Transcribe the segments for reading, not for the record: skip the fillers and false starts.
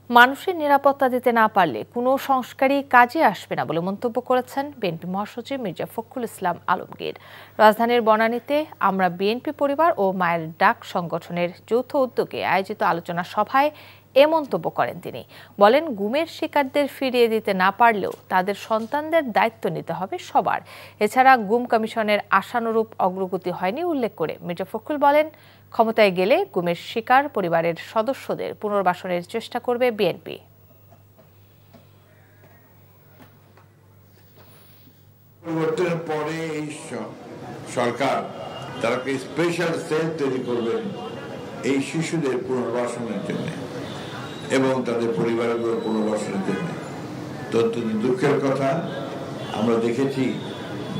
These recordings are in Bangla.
মানুষের নিরাপত্তা দিতে না পারলে কোনো সংস্কারই কাজে আসবে না বলে মন্তব্য করেছেন বিএনপি মহাসচিব মির্জা ফখরুল ইসলাম আলমগীর। রাজধানীর বনানীতে আমরা বিএনপি পরিবার ও মায়ের ডাক সংগঠনের যৌথ উদ্যোগে আয়োজিত আলোচনা সভায় এ মন্তব্য করেন তিনি। বলেন, গুমের শিকারদের ফিরিয়ে দিতে না পারলেও তাদের সন্তানদের দায়িত্ব নিতে হবে সবার। এছাড়া গুম কমিশনের আশানুরূপ অগ্রগতি হয়নি উল্লেখ করে মির্জা ফখরুল বলেন, ক্ষমতায় গেলে গুমের শিকার পরিবারের সদস্যদের পুনর্বাসনের চেষ্টা করবে বিএনপি। পরিবর্তনের পরে এই সরকার তারা স্পেশাল সেল তৈরি করবেন এই শিশুদের পুনর্বাসনের জন্য এবং তাদের পরিবারগুলোর পুনর্বাসনের জন্য। তো দুঃখের কথা, আমরা দেখেছি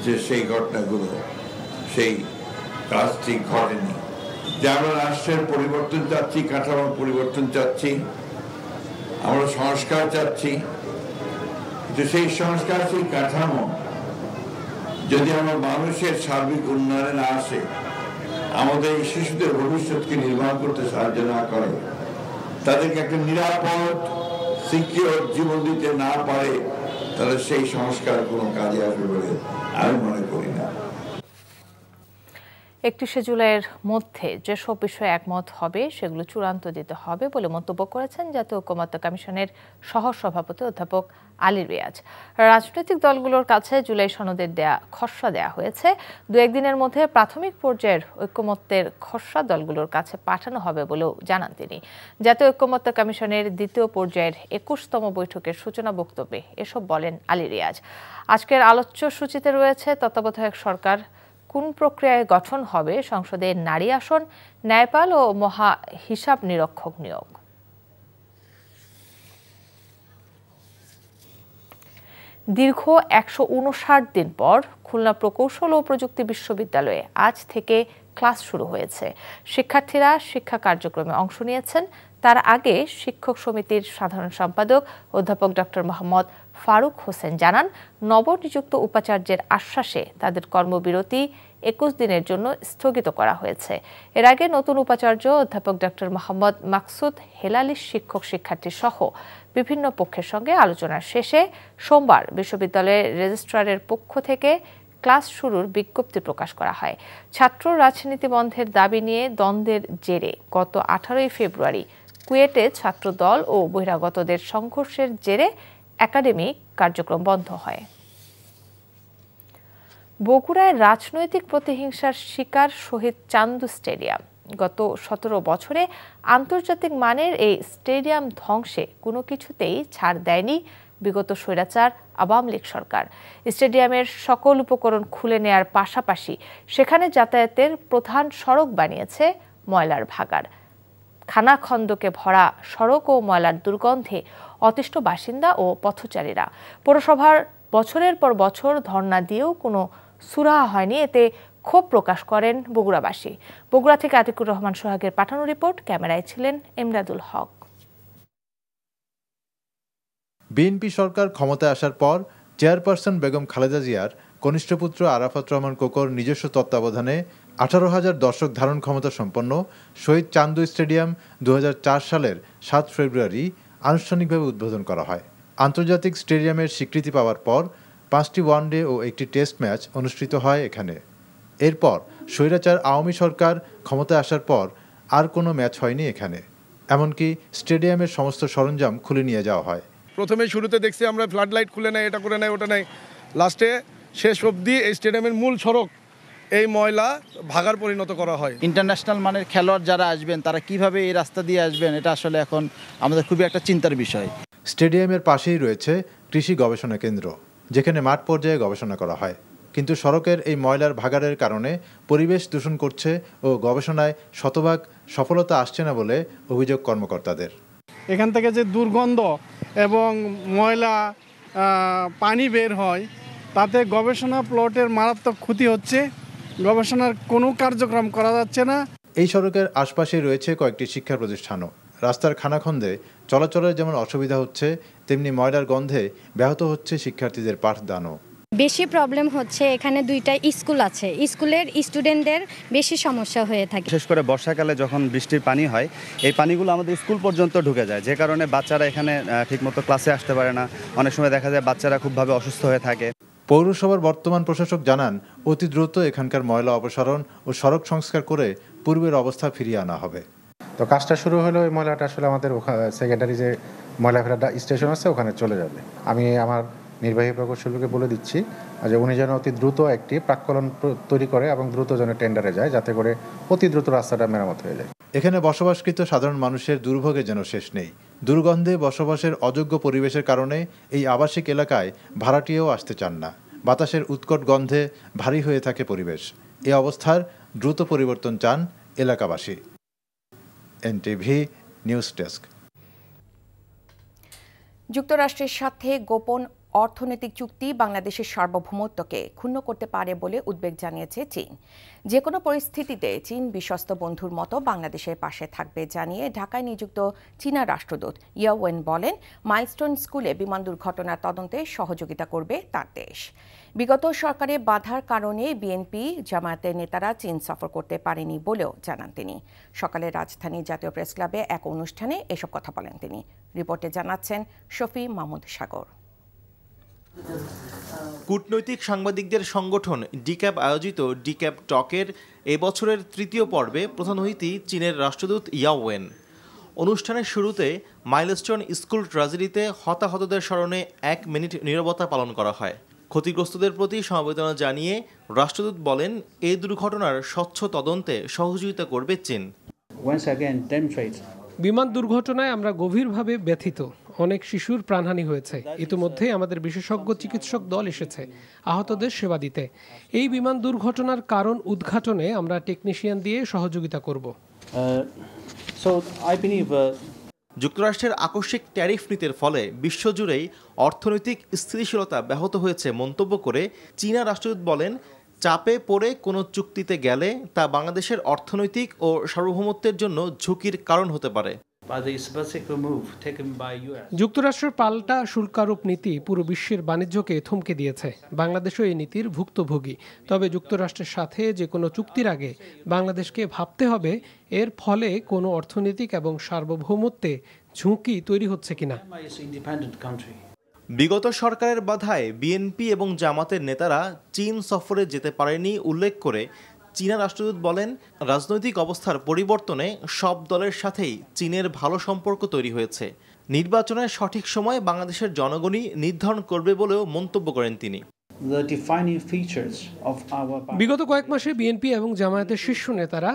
যে সেই ঘটনাগুলো, সেই কাজটি ঘটেনি। যে আমরা রাষ্ট্রের পরিবর্তন চাচ্ছি, কাঠামোর পরিবর্তন চাচ্ছি, আমরা সংস্কার চাচ্ছি, কিন্তু সেই সংস্কার, সেই কাঠামো যদি আমার মানুষের সার্বিক উন্নয়নে না আসে, আমাদের এই শিশুদের ভবিষ্যৎকে নির্মাণ করতে সাহায্য না করে, তাদেরকে একটা নিরাপদ সিকিউর জীবন দিতে না পারে, তাহলে সেই সংস্কার কোনো কাজে আসবে বলে আমি মনে করি না। 31শে জুলাইয়ের মধ্যে যেসব বিষয়ে একমত হবে সেগুলো চূড়ান্ত দিতে হবে বলে মন্তব্য করেছেন জাতীয় ঐকমত্য কমিশনের সহসভাপতি অধ্যাপক আলী রিয়াজ। রাজনৈতিক দলগুলোর কাছে জুলাই সনদের খসড়া দেয়া হয়েছে। 2-1 দিনের মধ্যে প্রাথমিক পর্যায়ের ঐকমত্যের খসড়া দলগুলোর কাছে পাঠানো হবে বলেও জানান তিনি। জাতীয় ঐকমত্য কমিশনের দ্বিতীয় পর্যায়ের 21তম বৈঠকের সূচনা বক্তব্যে এসব বলেন আলী রিয়াজ। আজকের আলোচ্য সূচিতে রয়েছে তত্ত্বাবধায়ক সরকার কোন প্রক্রিয়ায় গঠন হবে, সংসদে নারী আসন, ন্যায়পাল ও মহা হিসাব নিরীক্ষক নিয়োগ। দীর্ঘ 159 দিন পর খুলনা প্রকৌশল ও প্রযুক্তি বিশ্ববিদ্যালয়ে আজ থেকে ক্লাস শুরু হয়েছে। শিক্ষার্থীরা শিক্ষা কার্যক্রমে অংশ নিয়েছেন। তার আগে শিক্ষক সমিতির সাধারণ সম্পাদক অধ্যাপক ডক্টর মোহাম্মদ ফারুক হোসেন জানান, নবনিযুক্ত উপাচার্যের আশ্বাসে তাদের কর্মবিরতি 21 দিনের জন্য স্থগিত করা হয়েছে। এর আগে নতুন উপাচার্য অধ্যাপক ডক্টর মোহাম্মদ মাকসুদ হেলালি শিক্ষক শিক্ষার্থী সহ বিভিন্ন পক্ষের সঙ্গে আলোচনার শেষে সোমবার বিশ্ববিদ্যালয়ের রেজিস্ট্রারের পক্ষ থেকে ক্লাস শুরুর বিজ্ঞপ্তি প্রকাশ করা হয়। ছাত্র রাজনীতি বন্ধের দাবি নিয়ে দ্বন্দ্বের জেরে গত 18 ফেব্রুয়ারি কুয়েটে ছাত্র দল ও বহিরাগতদের সংঘর্ষের জেরে একাডেমিক কার্যক্রম বন্ধ হয়। বগুড়ায় রাজনৈতিক প্রতিহিংসার শিকার শহীদ চান্দু স্টেডিয়াম। গত 17 বছরে আন্তর্জাতিক মানের এই স্টেডিয়াম ধ্বংসে কোনো কিছুতেই ছাড় দেয়নি বিগত স্বৈরাচার আওয়ামী লীগ সরকার। স্টেডিয়ামের সকল উপকরণ খুলে নেয়ার পাশাপাশি সেখানে যাতায়াতের প্রধান সড়ক বানিয়েছে ময়লার ভাগাড়। খানাখন্দকে ভরা সড়ক ও ময়লার দুর্গন্ধে অতিষ্ঠ বাসিন্দা ও পথচারীরা। পৌরসভার বছরের পর বছর ধর্ণা দিয়েও কোনো সুরাহা হয়নি। এতে ক্ষোভ প্রকাশ করেন বগুড়াবাসী। বগুড়া থেকে আতিকুর রহমান সোহাগের পাঠানো রিপোর্ট, ক্যামেরায় ছিলেন এমদাদুল হক। বিএনপি সরকার ক্ষমতায় আসার পর চেয়ারপারসন বেগম খালেদা জিয়ার কনিষ্ঠ পুত্র আরাফাত রহমান কোকর নিজস্ব তত্ত্বাবধানে 18,000 দর্শক ধারণ ক্ষমতা সম্পন্ন শহীদ চান্দু স্টেডিয়াম 2004 সালের 7 ফেব্রুয়ারি আনুষ্ঠানিকভাবে উদ্বোধন করা হয়। আন্তর্জাতিক স্টেডিয়ামের স্বীকৃতি পাওয়ার পর 5টি ওয়ানডে ও একটি টেস্ট ম্যাচ অনুষ্ঠিত হয় এখানে। এরপর স্বৈরাচার আওয়ামী সরকার ক্ষমতায় আসার পর আর কোনো ম্যাচ হয়নি এখানে। এমনকি স্টেডিয়ামের সমস্ত সরঞ্জাম খুলে নিয়ে যাওয়া হয়। প্রথমে শুরুতে দেখছি আমরা ফ্লাড লাইট খুলে নেয়, এটা করে নেয়, ওটা নেয়, লাস্টে শেষ অবধি এই স্টেডিয়ামের মূল সড়ক এই ময়লা ভাগাড় পরিণত করা হয়। ইন্টারন্যাশনাল মানের খেলোয়াড় যারা আসবেন তারা কিভাবে এই রাস্তা দিয়ে আসবেন, এটা আসলে এখন আমাদের খুবই একটা চিন্তার বিষয়। স্টেডিয়ামের পাশেই রয়েছে কৃষি গবেষণা কেন্দ্র, যেখানে মাঠ পর্যায়ে গবেষণা করা হয়। কিন্তু সড়কের এই ময়লার ভাগাড়ের কারণে পরিবেশ দূষণ করছে ও গবেষণায় শতভাগ সফলতা আসছে না বলে অভিযোগ কর্মকর্তাদের। এখান থেকে যে দুর্গন্ধ এবং ময়লা পানি বের হয়, তাতে গবেষণা প্লটের মারাত্মক ক্ষতি হচ্ছে। গবেষণার কোনো কার্যক্রম করা যাচ্ছে না। এই সড়কের আশপাশে রয়েছে কয়েকটি শিক্ষা প্রতিষ্ঠানও। রাস্তার খানাখন্দে চলাচলের যেমন অসুবিধা হচ্ছে, তেমনি ময়লার গন্ধে ব্যাহত হচ্ছে শিক্ষার্থীদের পাঠদানও। বেশি প্রবলেম হচ্ছে এখানে দুইটা স্কুল আছে, স্কুলের স্টুডেন্টদের বেশি সমস্যা হয়ে থাকে। বিশেষ করে বর্ষাকালে যখন বৃষ্টির পানি হয়, এই পানিগুলো আমাদের স্কুল পর্যন্ত ঢুকে যায়, যে কারণে বাচ্চারা এখানে ঠিকমতো ক্লাসে আসতে পারে না। অনেক সময় দেখা যায় বাচ্চারা খুবভাবে অসুস্থ হয়ে থাকে। পৌরসভার বর্তমান প্রশাসক জানান, অতি দ্রুত এখানকার ময়লা অপসারণ ও সড়ক সংস্কার করে পূর্বের অবস্থা ফিরিয়ে আনা হবে। তো কাজটা শুরু হলো, এই ময়লাটা আসলে আমাদের সেকেন্ডারি যে ময়লা ফেলার স্টেশন আছে ওখানে চলে যাবে। আমি আমার নির্বাহী প্রকৌশলীকে বলে দিচ্ছি যে উনি যেন অতি দ্রুত একটি প্রাক্কলন তৈরি করে এবং দ্রুত যেন টেন্ডারে যায়, যাতে করে অতি দ্রুত রাস্তাটা মেরামত হয়ে যায়। এখানে বসবাসকৃত সাধারণ মানুষের দুর্ভোগে যেন শেষ নেই। দুর্গন্ধে বসবাসের অযোগ্য পরিবেশের কারণে এই আবাসিক এলাকায় ভাড়াটিয়েও আসতে চান না। বাতাসের উৎকট গন্ধে ভারী হয়ে থাকে পরিবেশ। এ অবস্থার দ্রুত পরিবর্তন চান এলাকাবাসী। NTV news desk. যুক্তরাষ্ট্রের সাথে গোপন অর্থনৈতিক চুক্তি বাংলাদেশের সার্বভৌমত্বকে ক্ষুণ্ণ করতে পারে বলে উদ্বেগ জানিয়েছে চীন। যে কোনো পরিস্থিতিতে চীন বিশ্বস্ত বন্ধুর মতো বাংলাদেশের পাশে থাকবে জানিয়ে ঢাকায় নিযুক্ত চীনা রাষ্ট্রদূত ইয়া ওয়েন বলেন, মাইলস্টোন স্কুলে বিমান দুর্ঘটনার তদন্তে সহযোগিতা করবে তার দেশ। বিগত সরকারের বাধার কারণে বিএনপি জামায়াতের নেতারা চীন সফর করতে পারেনি বলেও জানান তিনি। সকালে রাজধানীর জাতীয় প্রেসক্লাবে এক অনুষ্ঠানে এসব কথা বলেন তিনি। রিপোর্টে জানাচ্ছেন শফি মাহমুদ সাগর। কূটনৈতিক সাংবাদিকদের সংগঠন ডিক্যাব আয়োজিত ডিক্যাব টকের এবছরের তৃতীয় পর্বে প্রধান অতিথি চীনের রাষ্ট্রদূত ইয়া ওয়েন। অনুষ্ঠানের শুরুতে মাইলস্টোন স্কুল ট্র্যাজেডিতে হতাহতদের স্মরণে 1 মিনিট নীরবতা পালন করা হয়। ক্ষতিগ্রস্তদের প্রতি সমবেদনা জানিয়ে রাষ্ট্রদূত বলেন, এই দুর্ঘটনার স্বচ্ছ তদন্তে সহযোগিতা করবে চীন। বিমান দুর্ঘটনায় আমরা গভীরভাবে ব্যথিত। অনেক শিশুর প্রাণহানি হয়েছে। ইতিমধ্যে আমাদের বিশেষজ্ঞ চিকিৎসক দল এসেছে আহতদের সেবা দিতে। এই বিমান দুর্ঘটনার কারণ উদ্ঘাটনে আমরা টেকনিশিয়ান দিয়ে সহযোগিতা করব। যুক্তরাষ্ট্রের আকস্মিক ট্যারিফ নীতির ফলে বিশ্বজুড়েই অর্থনৈতিক স্থিতিশীলতা ব্যাহত হয়েছে মন্তব্য করে চীনা রাষ্ট্রদূত বলেন, চাপে পড়ে কোনো চুক্তিতে গেলে তা বাংলাদেশের অর্থনৈতিক ও সার্বভৌমত্বের জন্য ঝুঁকির কারণ হতে পারে। যুক্তরাষ্ট্রের পাল্টা শুল্কারোপ নীতি পুরো বিশ্বের বাণিজ্যকে থমকে দিয়েছে। বাংলাদেশও এই নীতির ভুক্তভোগী। তবে যুক্তরাষ্ট্রের সাথে যে কোনো চুক্তির আগে বাংলাদেশকে ভাবতে হবে এর ফলে কোনো অর্থনৈতিক এবং সার্বভৌমত্বে ঝুঁকি তৈরি হচ্ছে কিনা। বিগত সরকারের বাধায় বিএনপি এবং জামাতের নেতারা চীন সফরে যেতে পারেনি উল্লেখ করে চীনা রাষ্ট্রদূত বলেন, রাজনৈতিক অবস্থার পরিবর্তনে সব দলের সাথেই চীনের ভালো সম্পর্ক তৈরি হয়েছে। নির্বাচনের সঠিক সময় বাংলাদেশের জনগণই নির্ধারণ করবে বলেও মন্তব্য করেন তিনি। বিগত কয়েক মাসে বিএনপি এবং জামায়াতের শীর্ষ নেতারা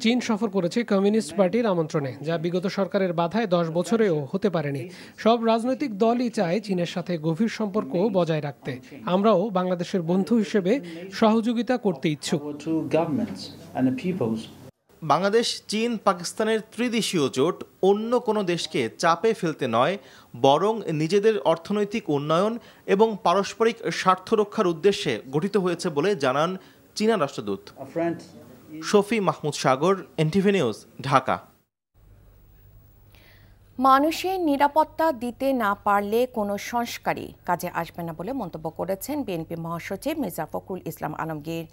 চীন সফর করেছে কমিউনিস্ট পার্টির আমন্ত্রণে, যা বিগত সরকারের বাধায় 10 বছরেও হতে পারেনি। সব রাজনৈতিক দলই চায় চীনের সাথে গভীর সম্পর্ক বজায় রাখতে। আমরাও বাংলাদেশের বন্ধু হিসেবে সহযোগিতা করতে ইচ্ছুক। বাংলাদেশ চীন পাকিস্তানের ত্রিদেশীয় জোট অন্য কোনো দেশকে চাপে ফেলতে নয়, বরং নিজেদের অর্থনৈতিক উন্নয়ন এবং পারস্পরিক স্বার্থ রক্ষার উদ্দেশ্যে গঠিত হয়েছে বলে জানান চীনা রাষ্ট্রদূত। শফি মাহমুদ সাগর, এনটিভি নিউজ, ঢাকা। মানুষের নিরাপত্তা দিতে না পারলে কোনো সংস্কারই কাজে আসবে না বলে মন্তব্য করেছেন বিএনপি মহাসচিব মির্জা ফখরুল ইসলাম আলমগীর।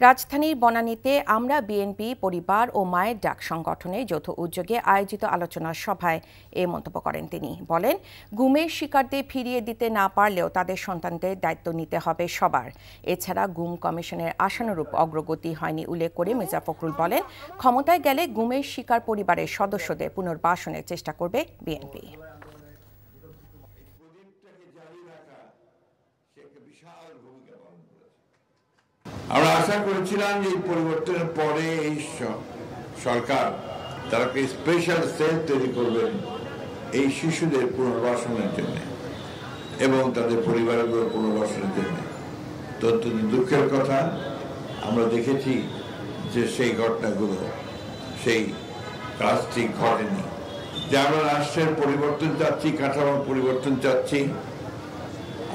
রাজধানীর বনানীতে আমরা বিএনপি পরিবার ও মায়ের ডাক সংগঠনের যৌথ উদ্যোগে আয়োজিত আলোচনা সভায় এ মন্তব্য করেন তিনি। বলেন, গুমের শিকারদের ফিরিয়ে দিতে না পারলেও তাদের সন্তানদের দায়িত্ব নিতে হবে সবার। এছাড়া গুম কমিশনের আশানুরূপ অগ্রগতি হয়নি উল্লেখ করে মির্জা ফখরুল বলেন, ক্ষমতায় গেলে গুমের শিকার পরিবারের সদস্যদের পুনর্বাসনের চেষ্টা করবে বিএনপি। আমরা আশা করেছিলাম যে এই পরিবর্তনের পরে এই সরকার তারা স্পেশাল সেল তৈরি করবেন এই শিশুদের পুনর্বাসনের জন্য এবং তাদের পরিবারগুলো পুনর্বাসনের জন্য। তো দুঃখের কথা, আমরা দেখেছি যে সেই ঘটনাগুলো, সেই কাজটি ঘটেনি। যে আমরা রাষ্ট্রের পরিবর্তন চাচ্ছি, কাঠামোর পরিবর্তন চাচ্ছি,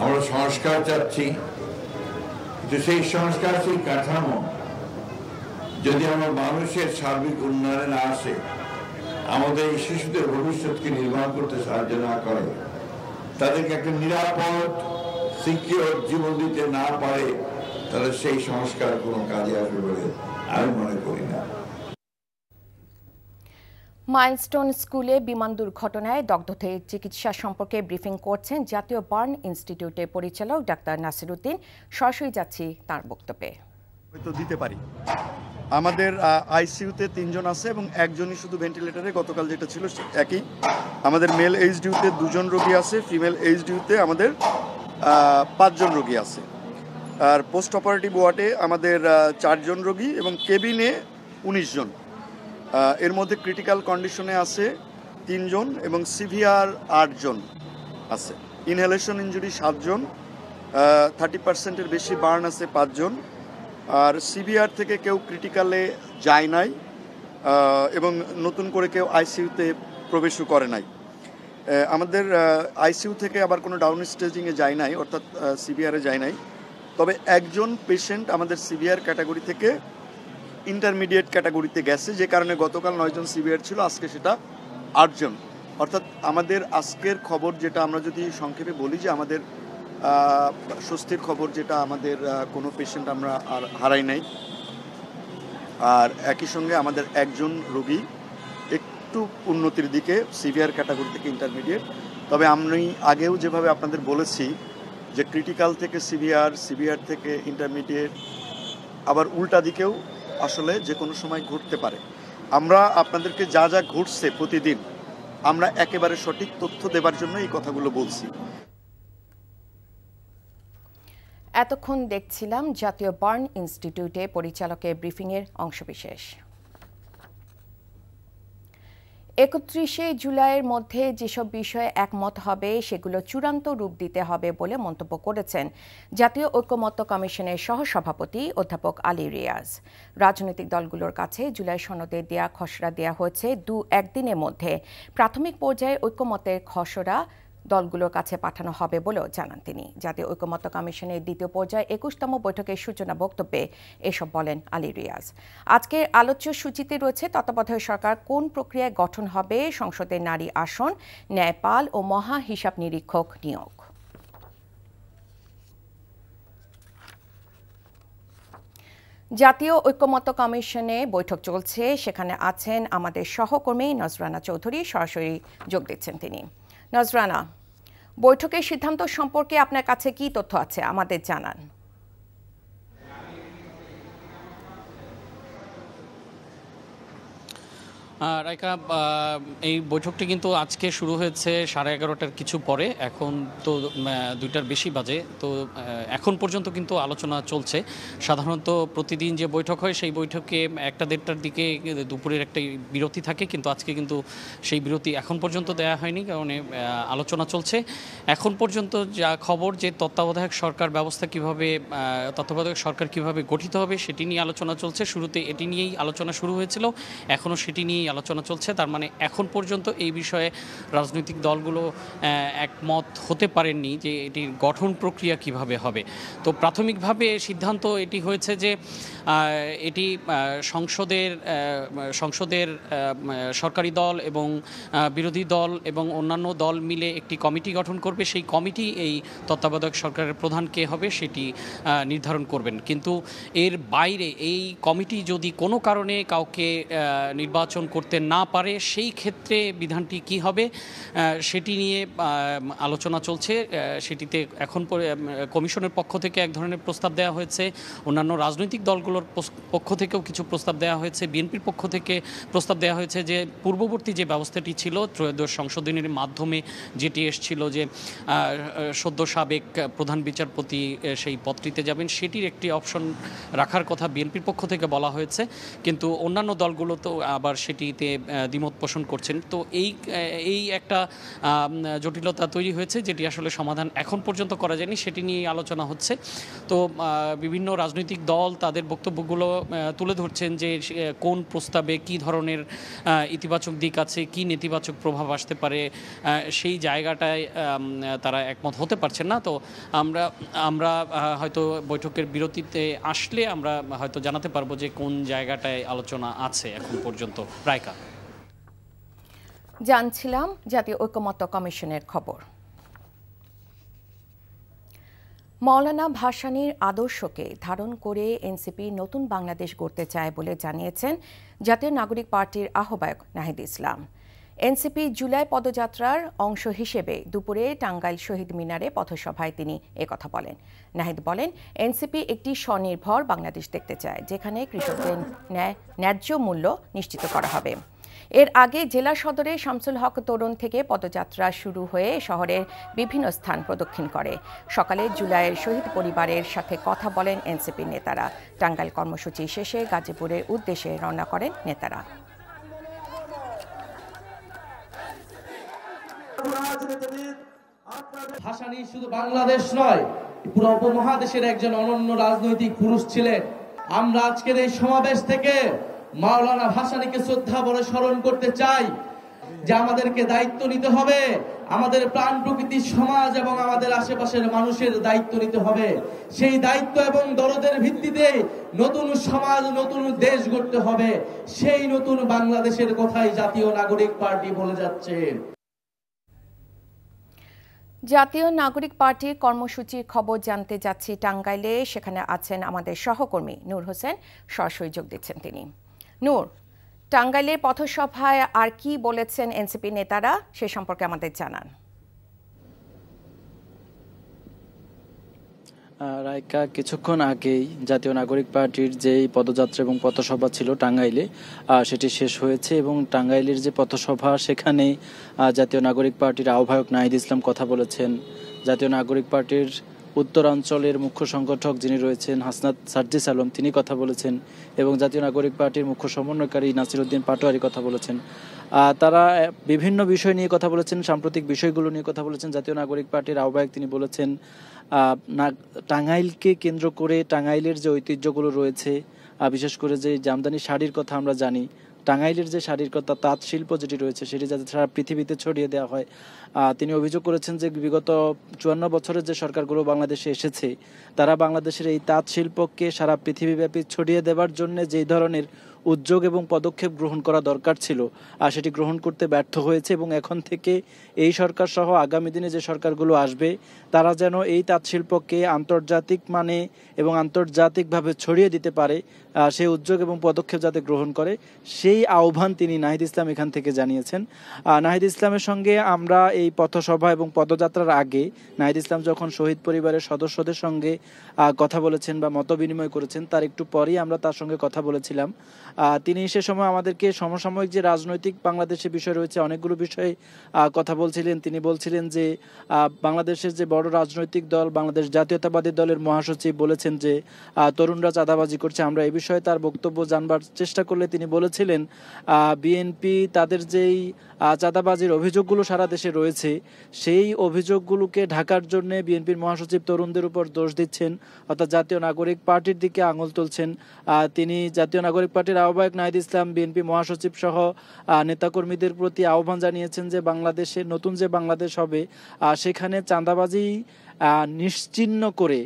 আমরা সংস্কার চাচ্ছি, কিন্তু সেই সংস্কার, সেই কাঠামো যদি আমার মানুষের সার্বিক উন্নয়নে না আসে, আমাদের এই শিশুদের ভবিষ্যৎকে নির্মাণ করতে সাহায্য না করে, তাদেরকে একটা নিরাপদ সিকিউর জীবন দিতে না পারে তাহলে সেই সংস্কার কোনো কাজে আসবে বলে আমি মনে করি না। মাইলস্টোন স্কুলে বিমান দুর্ঘটনায় দগ্ধদের চিকিৎসা সম্পর্কে ব্রিফিং করছেন জাতীয় বার্ন ইনস্টিটিউটের পরিচালক ডাক্তার নাসিরউদ্দিন। সরাসরি যাচ্ছি তার বক্তব্যে। হয়তো দিতে পারি। আমাদের আইসিইউতে 3 জন আছে এবং একজনই শুধু ভেন্টিলেটরে, গতকাল যেটা ছিল একই। আমাদের মেল এইচডিউতে 2 জন রোগী আছে, ফিমেল এইচডিউতে আমাদের 5 জন রোগী আছে। আর পোস্ট অপারেটিভ ওয়ার্ডে আমাদের 4 জন রোগী এবং কেবিনে 19 জন। এর মধ্যে ক্রিটিক্যাল কন্ডিশনে আছে 3 জন এবং সিভিয়ার 8 জন আছে। ইনহেলেশন ইনজুরি 7 জন, 30%-এর বেশি বার্ন আছে 5 জন। আর সিভিয়ার থেকে কেউ ক্রিটিক্যালে যায় নাই এবং নতুন করে কেউ আইসিইউতে প্রবেশও করে নাই। আমাদের আইসিইউ থেকে আবার কোনো ডাউন স্টেজিংয়ে যায় নাই, অর্থাৎ সিভিয়ারে যায় নাই। তবে একজন পেশেন্ট আমাদের সিভিয়ার ক্যাটাগরি থেকে ইন্টারমিডিয়েট ক্যাটাগরিতে গেছে, যে কারণে গতকাল 9 জন সিভিয়ার ছিল, আজকে সেটা 8 জন। অর্থাৎ আমাদের আজকের খবর যেটা আমরা যদি সংক্ষেপে বলি যে আমাদের স্বস্তির খবর যেটা আমাদের কোনো পেশেন্ট আমরা আর হারাই নাই। আর একই সঙ্গে আমাদের একজন রোগী একটু উন্নতির দিকে, সিভিয়ার ক্যাটাগরি থেকে ইন্টারমিডিয়েট। তবে আমি আগেও যেভাবে আপনাদের বলেছি যে ক্রিটিক্যাল থেকে সিভিয়ার, সিভিয়ার থেকে ইন্টারমিডিয়েট, আবার উল্টা দিকেও আসলে যে কোনো সময় ঘটতে পারে। আমরা আপনাদেরকে যা যা ঘটছে প্রতিদিন আমরা একেবারে সঠিক তথ্য দেবার জন্য এই কথাগুলো বলছি। এতক্ষণ দেখছিলাম জাতীয় বার্ন ইনস্টিটিউটে পরিচালকের ব্রিফিংয়ের অংশবিশেষ। 31শে জুলাইয়ের মধ্যে যেসব বিষয়ে একমত হবে সেগুলো চূড়ান্ত রূপ দিতে হবে বলে মন্তব্য করেছেন জাতীয় ঐকমত্য কমিশনের সহসভাপতি অধ্যাপক আলী রিয়াজ। রাজনৈতিক দলগুলোর কাছে জুলাই সনদে দেয়া খসড়া দেয়া হয়েছে 2-1 দিনের মধ্যে। প্রাথমিক পর্যায়ে ঐকমত্যের খসড়া দলগুলোর কাছে পাঠানো হবে বলেও জানান তিনি। জাতীয় ঐকমত্য কমিশনের দ্বিতীয় পর্যায়ে 21তম বৈঠকের সূচনা বক্তব্যে এসব বলেন আলী রিয়াজ। আজকের আলোচ্য সূচিতে রয়েছে তত্ত্বাবধায়ক সরকার কোন প্রক্রিয়ায় গঠন হবে, সংসদের নারী আসন, ন্যায়পাল ও মহা হিসাব নিরীক্ষক নিয়োগ। জাতীয় ঐকমত্য কমিশনে বৈঠক চলছে, সেখানে আছেন আমাদের সহকর্মী নজরানা চৌধুরী। সরাসরি যোগ দিচ্ছেন তিনি। নজরানা, বৈঠকের সিদ্ধান্ত সম্পর্কে আপনার কাছে কি তথ্য আছে আমাদের জানান। রাইকা, এই বৈঠকটি কিন্তু আজকে শুরু হয়েছে 11:30টার কিছু পরে, এখন তো 2টার বেশি বাজে। তো এখন পর্যন্ত কিন্তু আলোচনা চলছে। সাধারণত প্রতিদিন যে বৈঠক হয় সেই বৈঠকে 1টা-1:30টার দিকে দুপুরের একটা বিরতি থাকে, কিন্তু আজকে কিন্তু সেই বিরতি এখন পর্যন্ত দেয়া হয়নি, কারণ আলোচনা চলছে। এখন পর্যন্ত যা খবর যে তত্ত্বাবধায়ক সরকার ব্যবস্থা কিভাবে, তত্ত্বাবধায়ক সরকার কিভাবে গঠিত হবে সেটি নিয়ে আলোচনা চলছে। শুরুতে এটি নিয়েই আলোচনা শুরু হয়েছিল, এখনও সেটি নিয়েই আলোচনা চলছে। তার মানে এখন পর্যন্ত এই বিষয়ে রাজনৈতিক দলগুলো একমত হতে পারেননি যে এটির গঠন প্রক্রিয়া কিভাবে হবে। তো প্রাথমিকভাবে সিদ্ধান্ত এটি হয়েছে যে এটি সংসদের সরকারি দল এবং বিরোধী দল এবং অন্যান্য দল মিলে একটি কমিটি গঠন করবে। সেই কমিটি এই তত্ত্বাবধায়ক সরকারের প্রধান কে হবে সেটি নির্ধারণ করবেন। কিন্তু এর বাইরে এই কমিটি যদি কোনো কারণে কাউকে নির্বাচন করতে না পারে সেই ক্ষেত্রে বিধানটি কি হবে সেটি নিয়ে আলোচনা চলছে। সেটিতে এখন কমিশনের পক্ষ থেকে এক ধরনের প্রস্তাব দেওয়া হয়েছে, অন্যান্য রাজনৈতিক দলগুলোর পক্ষ থেকেও কিছু প্রস্তাব দেওয়া হয়েছে, বিএনপির পক্ষ থেকে প্রস্তাব দেওয়া হয়েছে যে পূর্ববর্তী যে ব্যবস্থাটি ছিল ত্রয়োদশ সংশোধনীর মাধ্যমে যেটি এসেছিল যে সদ্য সাবেক প্রধান বিচারপতি সেই পদটিতে যাবেন, সেটির একটি অপশন রাখার কথা বিএনপির পক্ষ থেকে বলা হয়েছে। কিন্তু অন্যান্য দলগুলো তো আবার সেটিতে দ্বিমত পোষণ করছেন। তো এই একটা জটিলতা তৈরি হয়েছে, যেটি আসলে সমাধান এখন পর্যন্ত করা যায়নি, সেটি নিয়ে আলোচনা হচ্ছে। তো বিভিন্ন রাজনৈতিক দল তাদের বক্তব্যগুলো তুলে ধরছেন যে কোন প্রস্তাবে কি ধরনের ইতিবাচক দিক আছে, কি নেতিবাচক প্রভাব আসতে পারে, সেই জায়গাটায় তারা একমত হতে পারছেন না। তো আমরা হয়তো বৈঠকের বিরতিতে আসলে আমরা হয়তো জানাতে পারবো যে কোন জায়গাটায় আলোচনা আছে এখন পর্যন্ত। রাইকা, জানছিলাম জাতীয় ঐকমত্য কমিশনের খবর। মওলানা ভাসানীর আদর্শকে ধারণ করে এনসিপি নতুন বাংলাদেশ গড়তে চায় বলে জানিয়েছেন জাতীয় নাগরিক পার্টির আহ্বায়ক নাহিদ ইসলাম। এনসিপি জুলাই পদযাত্রার অংশ হিসেবে দুপুরে টাঙ্গাইল শহীদ মিনারে পথসভায় তিনি একথা বলেন। নাহিদ বলেন, এনসিপি একটি স্বনির্ভর বাংলাদেশ দেখতে চায়, যেখানে কৃষকদের ন্যায্য মূল্য নিশ্চিত করা হবে। এর আগে জেলা সদরে শামসুল হক তোরণ থেকে পদযাত্রা শুরু হয়ে শহরের বিভিন্ন স্থান প্রদক্ষিণ করে। সকালে জুলাইয়ের শহীদ পরিবারের সাথে কথা বলেন এনসিপির নেতারা। টাঙ্গাইল কর্মসূচি শেষে গাজীপুরের উদ্দেশ্যে রওনা করেন নেতারা। ভাসানী শুধু বাংলাদেশ নয়, পুরো উপমহাদেশের একজন অনন্য রাজনৈতিক পুরুষ ছিলেন। আমরা আজকের এই সমাবেশ থেকে মাওলানা ভাসানীকে শ্রদ্ধা বলে স্মরণ করতে চাই যে আমাদেরকে দায়িত্ব নিতে হবে, আমাদের প্রাণ প্রকৃতির সমাজ এবং আমাদের আশেপাশের মানুষের দায়িত্ব নিতে হবে। সেই দায়িত্ব এবং দরদের ভিত্তিতে নতুন সমাজ, নতুন দেশ গড়তে হবে। সেই নতুন বাংলাদেশের কথাই জাতীয় নাগরিক পার্টি বলে যাচ্ছে। জাতীয় নাগরিক পার্টির কর্মসূচির খবর জানতে যাচ্ছি টাঙ্গাইলে। সেখানে আছেন আমাদের সহকর্মী নূর হোসেন, সরাসরি যোগ দিচ্ছেন তিনি। নূর, টাঙ্গাইলের পথসভায় আর কি বলেছেন এনসিপি নেতারা, সে সম্পর্কে আমাদের জানান। রাইকা, কিছুক্ষণ আগেই জাতীয় নাগরিক পার্টির যেই পদযাত্রা এবং পথসভা ছিল টাঙ্গাইলে, সেটি শেষ হয়েছে এবং টাঙ্গাইলের যে পথসভা সেখানে জাতীয় নাগরিক পার্টির আহ্বায়ক নাহিদ ইসলাম কথা বলেছেন। জাতীয় নাগরিক পার্টির উত্তরাঞ্চলের মুখ্য সংগঠক যিনি রয়েছেন হাসনাত সার্জিস আলম, তিনি কথা বলেছেন এবং জাতীয় নাগরিক পার্টির মুখ্য সমন্বয়কারী নাসিরউদ্দিন পাটোয়ারি কথা বলেছেন। তারা বিভিন্ন বিষয় নিয়ে কথা বলেছেন, সাম্প্রতিক বিষয়গুলো নিয়ে কথা বলেছেন। জাতীয় নাগরিক পার্টির আহ্বায়ক তিনি বলেছেন টাঙ্গাইলকে কেন্দ্র করে টাঙ্গাইলের যে ঐতিহ্যগুলো রয়েছে, বিশেষ করে যে জামদানি শাড়ির কথা আমরা জানি, টাঙ্গাইলের যে শাড়ির কথা, তাঁত শিল্প যেটি রয়েছে সেটি যাতে সারা পৃথিবীতে ছড়িয়ে দেওয়া হয়। তিনি অভিযোগ করেছেন যে বিগত 54 বছরের যে সরকারগুলো বাংলাদেশে এসেছে তারা বাংলাদেশের এই তাঁত শিল্পকে সারা পৃথিবীব্যাপী ছড়িয়ে দেওয়ার জন্য যেই ধরনের উদ্যোগ এবং পদক্ষেপ গ্রহণ করা দরকার ছিল সেটি গ্রহণ করতে ব্যর্থ হয়েছে এবং এখন থেকে এই সরকার সহ আগামী দিনে যে সরকারগুলো আসবে তারা যেন এই তাঁত শিল্পকে আন্তর্জাতিক মানে এবং আন্তর্জাতিকভাবে ছড়িয়ে দিতে পারে, সেই উদ্যোগ এবং পদক্ষেপ যাতে গ্রহণ করে, সেই আহ্বান তিনি নাহিদ ইসলাম এখান থেকে জানিয়েছেন। নাহিদ ইসলামের সঙ্গে আমরা এই পথসভা এবং পদযাত্রার আগে নাহিদ ইসলাম যখন শহীদ পরিবারের সদস্যদের সঙ্গে কথা বলেছেন বা মত বিনিময় করেছেন, তার একটু পরেই আমরা তার সঙ্গে কথা বলেছিলাম। তিনি সে সময় আমাদেরকে সমসাময়িক যে রাজনৈতিক বাংলাদেশের বিষয় রয়েছে অনেকগুলো বিষয়ে কথা বলছিলেন। তিনি বলছিলেন যে বাংলাদেশের যে বড় রাজনৈতিক দল বাংলাদেশ জাতীয়তাবাদী দলের মহাসচিব বলেছেন যে তরুণরা চাঁদাবাজি করছে। আমরা এই বিষয়ে তার বক্তব্য জানবার চেষ্টা করলে তিনি বলেছিলেন বিএনপি তাদের যেই চাঁদাবাজির অভিযোগগুলো সারা দেশে রয়েছে সেই অভিযোগগুলোকে ঢাকার জন্য বিএনপির মহাসচিব তরুণদের উপর দোষ দিচ্ছেন, অর্থাৎ জাতীয় নাগরিক পার্টির দিকে আঙুল তুলছেন। তিনি জাতীয় নাগরিক পার্টির আহ্বায়ক নাহিদ ইসলাম বিএনপি মহাসচিব সহ নেতাকর্মীদের প্রতি আহ্বান জানিয়েছেন যে বাংলাদেশে নতুন যে বাংলাদেশ হবে সেখানে চাঁদাবাজি নিশ্চিহ্ন করে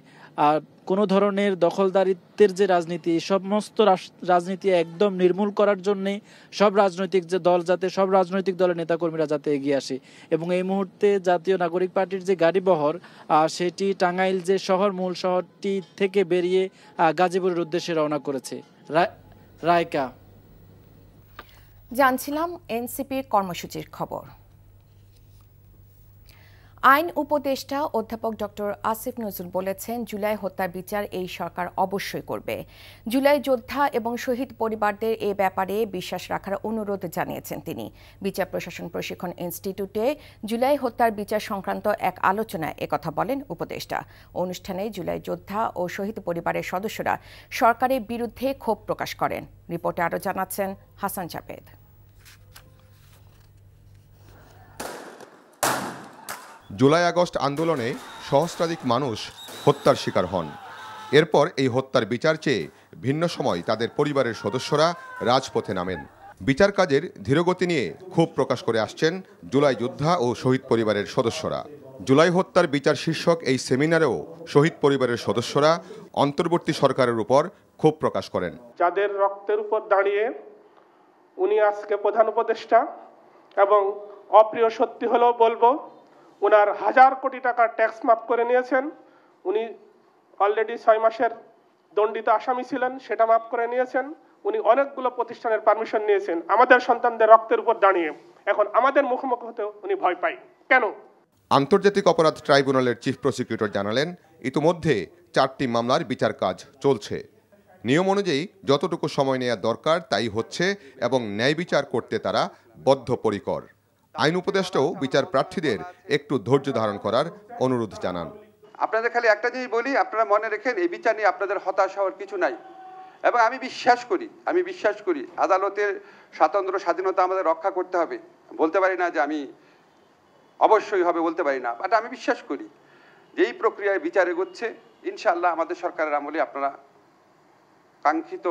কোনো ধরনের দখলদারিত্বের যে রাজনীতি, সমস্ত রাজনীতি একদম নির্মূল করার জন্যে সব রাজনৈতিক যে দল যাতে সব রাজনৈতিক দলের নেতাকর্মীরা যাতে এগিয়ে আসে এবং এই মুহূর্তে জাতীয় নাগরিক পার্টির যে গাড়িবহর সেটি টাঙ্গাইল যে শহর মূল শহরটি থেকে বেরিয়ে গাজীপুরের উদ্দেশ্যে রওনা করেছে। রায়কা, জানছিলাম এনসিপির কর্মসূচির খবর। আইন উপদেষ্টা অধ্যাপক ডক্টর আসিফ নজরুল বলেছেন, জুলাই হত্যার বিচার এই সরকার অবশ্যই করবে। জুলাই যোদ্ধা এবং শহীদ পরিবারদের এ ব্যাপারে বিশ্বাস রাখার অনুরোধ জানিয়েছেন তিনি। বিচার প্রশাসন প্রশিক্ষণ ইনস্টিটিউটে জুলাই হত্যার বিচার সংক্রান্ত এক আলোচনায় একথা বলেন উপদেষ্টা। অনুষ্ঠানে জুলাই যোদ্ধা ও শহীদ পরিবারের সদস্যরা সরকারের বিরুদ্ধে ক্ষোভ প্রকাশ করেন। রিপোর্টে আরও জানাচ্ছেন হাসান জাবেদ। জুলাই আগস্ট আন্দোলনে সহস্রাধিক মানুষ হত্যার শিকার হন। এরপর এই হত্যার বিচার চেয়ে ভিন্ন সময় তাদের পরিবারের সদস্যরা রাজপথে নামেন। বিচার কাজের ধীরগতি নিয়ে ক্ষোভ প্রকাশ করে আসছেন জুলাই যোদ্ধা ও শহীদ পরিবারের সদস্যরা। জুলাই হত্যার বিচার শীর্ষক এই সেমিনারেও শহীদ পরিবারের সদস্যরা অন্তর্বর্তী সরকারের উপর ক্ষোভ প্রকাশ করেন। যাদের রক্তের উপর দাঁড়িয়ে উনি আজকে প্রধান উপদেষ্টা, এবং অপ্রিয় সত্যি হলেও বলবো, উনার 1000 কোটি টাকা ট্যাক্স মাফ করে নিয়েছেন। উনি অলরেডি 6 মাসের দণ্ডিত আসামি ছিলেন, সেটা মাফ করে নিয়েছেন। উনি অনেকগুলো প্রতিষ্ঠানের পারমিশন নিয়েছেন আমাদের সন্তানদের রক্তের উপর দাঁড়িয়ে। এখন আমাদের মুখোমুখি হতেও উনি ভয় পায় কেন? আন্তর্জাতিক অপরাধ ট্রাইব্যুনালের চিফ প্রসিকিউটর জানালেন, ইতিমধ্যে 4টি মামলার বিচার কাজ চলছে। নিয়ম অনুযায়ী যতটুকু সময় নেওয়া দরকার তাই হচ্ছে এবং ন্যায় বিচার করতে তারা বদ্ধপরিকর। আইন উপদেষ্টাও বিচার প্রার্থীদের একটু ধৈর্য ধারণ করার অনুরোধ জানান। আপনাদের খালি একটা জিনিস বলি, আপনারা মনে রেখেন এই বিচার নিয়ে আপনাদের হতাশ হওয়ার কিছু নাই। এবং আমি বিশ্বাস করি আদালতের স্বাধীনতা আমাদের রক্ষা করতে হবে। বলতে পারি না যে আমি অবশ্যই হবে, বলতে পারি না, বাট আমি বিশ্বাস করি যে এই প্রক্রিয়ায় বিচার এগোচ্ছে। ইনশাআল্লাহ আমাদের সরকারের আমলে আপনারা কাঙ্ক্ষিত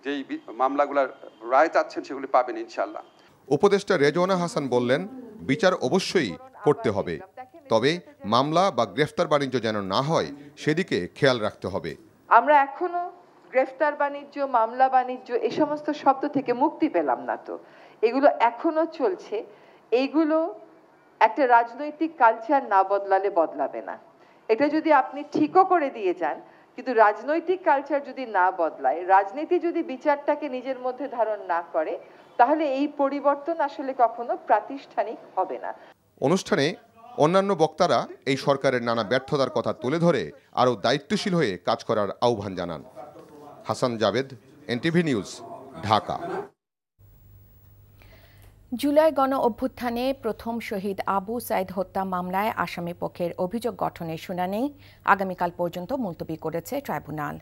যেই মামলাগুলোর রায় চাচ্ছেন সেগুলি পাবেন ইনশাআল্লাহ। উপদেষ্টা রেজওয়ানা হাসান বললেন, বিচার অবশ্যই করতে হবে, তবে মামলা বা গ্রেফতার বাণিজ্য যেন না হয় সেদিকে খেয়াল রাখতে হবে। আমরা এখনো গ্রেফতার বাণিজ্য, মামলা বাণিজ্য এই সমস্ত শব্দ থেকে মুক্তি পেলাম না। তো এগুলো এখনো চলছে। এইগুলো একটা রাজনৈতিক কালচার না বদলালে বদলাবে না। এটা যদি আপনি ঠিকও করে দিয়ে যান, কিন্তু রাজনৈতিক কালচার যদি না বদলায়, রাজনীতি যদি বিচারটাকে নিজের মধ্যে ধারণ না করে, তাহলে এই পরিবর্তন আসলে কখনো প্রাতিষ্ঠানিক হবে না। অনুষ্ঠানে অন্যান্য বক্তারা এই সরকারের নানা ব্যর্থতার কথা তুলে ধরে আরও দায়িত্বশীল হয়ে কাজ করার আহ্বান জানান। Hasan Javed, NTV news, Dhaka. জুলাই গণ অভ্যুত্থানে প্রথম শহীদ আবু সাইদ হত্যা মামলায় আসামি পক্ষের অভিযোগ গঠনের শুনানি আগামীকাল পর্যন্ত মুলতবি করেছে ট্রাইব্যুনাল।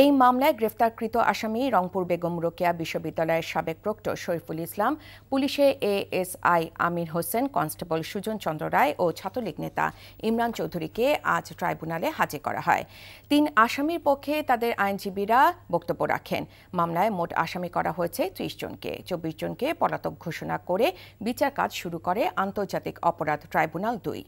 এই মামলায় গ্রেফতারকৃত আসামি রংপুর বেগম রোকেয়া বিশ্ববিদ্যালয়ের সাবেক প্রক্টর শরীফুল ইসলাম, পুলিশে এএসআই আমির হোসেন, কনস্টেবল সুজন চন্দ্র রায় ও ছাত্রলীগ নেতা ইমরান চৌধুরীকে আজ ট্রাইব্যুনালে হাজির করা হয়। 3 আসামির পক্ষে তাদের আইনজীবীরা বক্তব্য রাখেন। মামলায় মোট আসামি করা হয়েছে 30 জনকে। 24 জনকে পলাতক ঘোষণা করে বিচার কাজ শুরু করে আন্তর্জাতিক অপরাধ ট্রাইব্যুনাল 2।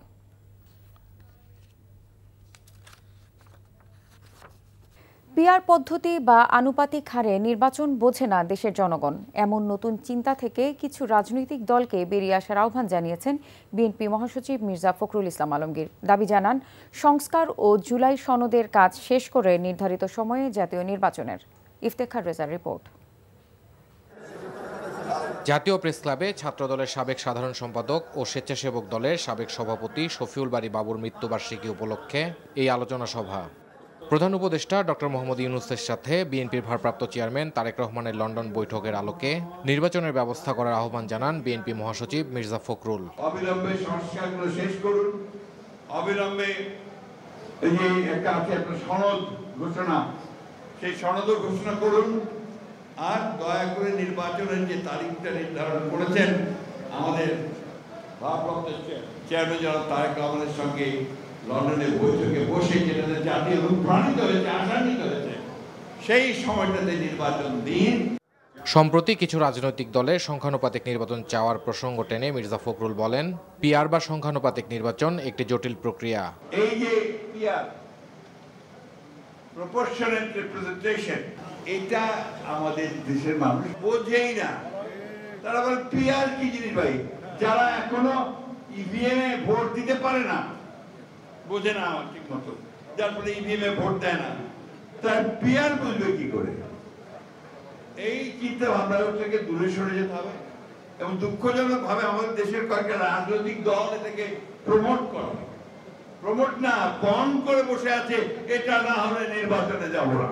পিআর পদ্ধতি বা আনুপাতিক হারে নির্বাচন বোঝে না দেশের জনগণ, এমন নতুন চিন্তা থেকে কিছু রাজনৈতিক দলকে বেরিয়ে আসার আহ্বান জানিয়েছেন বিএনপি মহাসচিব মির্জা ফখরুল ইসলাম আলমগীর। দাবি জানান, সংস্কার ও জুলাই সনদের কাজ শেষ করে নির্ধারিত সময়ে জাতীয় নির্বাচনের। ইফতেখার রেজার রিপোর্ট। জাতীয় প্রেস ক্লাবে ছাত্রদলের সাবেক সাধারণ সম্পাদক ও স্বেচ্ছাসেবক দলের সাবেক সভাপতি শফিউল বারী বাবুর মৃত্যুবার্ষিকী উপলক্ষে এই আলোচনা সভা। প্রধান উপদেষ্টা ডক্টর মোহাম্মদ ইউনূসের সাথে বিএনপির ভারপ্রাপ্ত চেয়ারম্যান তারেক রহমানের লন্ডন বৈঠকের আলোকে নির্বাচনের ব্যবস্থা করার আহ্বান জানান বিএনপি মহাসচিব মির্জা ফখরুল। অবিলম্বে সংস্কারগুলো শেষ করুন, অবিলম্বে এই যে একটা সনদ ঘোষণা, সেই সনদও ঘোষণা করুন। আর দয়া করে নির্বাচনের যে তারিখটা নির্ধারণ করেছেন আমাদের ভারপ্রাপ্ত চেয়ারম্যান জনাব তারেক রহমানের সঙ্গে লন্ডনের বৈঠকে বসে, যেটাতে জাতীয় অনুপ্রাণিত হয়েছে, আশান্বিত হয়েছে, সেই সময়টাতে নির্বাচন দিন। সম্প্রতি কিছু রাজনৈতিক দলের সংখ্যানুপাতিক নির্বাচন চাওয়ার প্রসঙ্গ টেনে মির্জা ফখরুল বলেন, পিআর বা সংখ্যানুপাতিক নির্বাচন একটি জটিল প্রক্রিয়া। এই যে পিআর, প্রপোর্শনাল রিপ্রেজেন্টেশন, এটা আমাদের দেশের মানুষ বোঝেই না। তারা বলে পিআর কি জিনিস ভাই? যারা এখনো ইভিএম এ ভোট দিতে পারে না, বোঝে না আমার ঠিক মতো, যার ফলে ইভিএম এ ভোট দেয় না, তার পিআর বুঝবে কি করে? এই চিন্তা ভাবনা থেকে দূরে সরে যেতে হবে। এবং দুঃখজনক ভাবে আমাদের দেশের কয়েকটা রাজনৈতিক দল এটাকে প্রমোট না বন্ধ করে বসে আছে, এটা না হলে নির্বাচনে যাব না।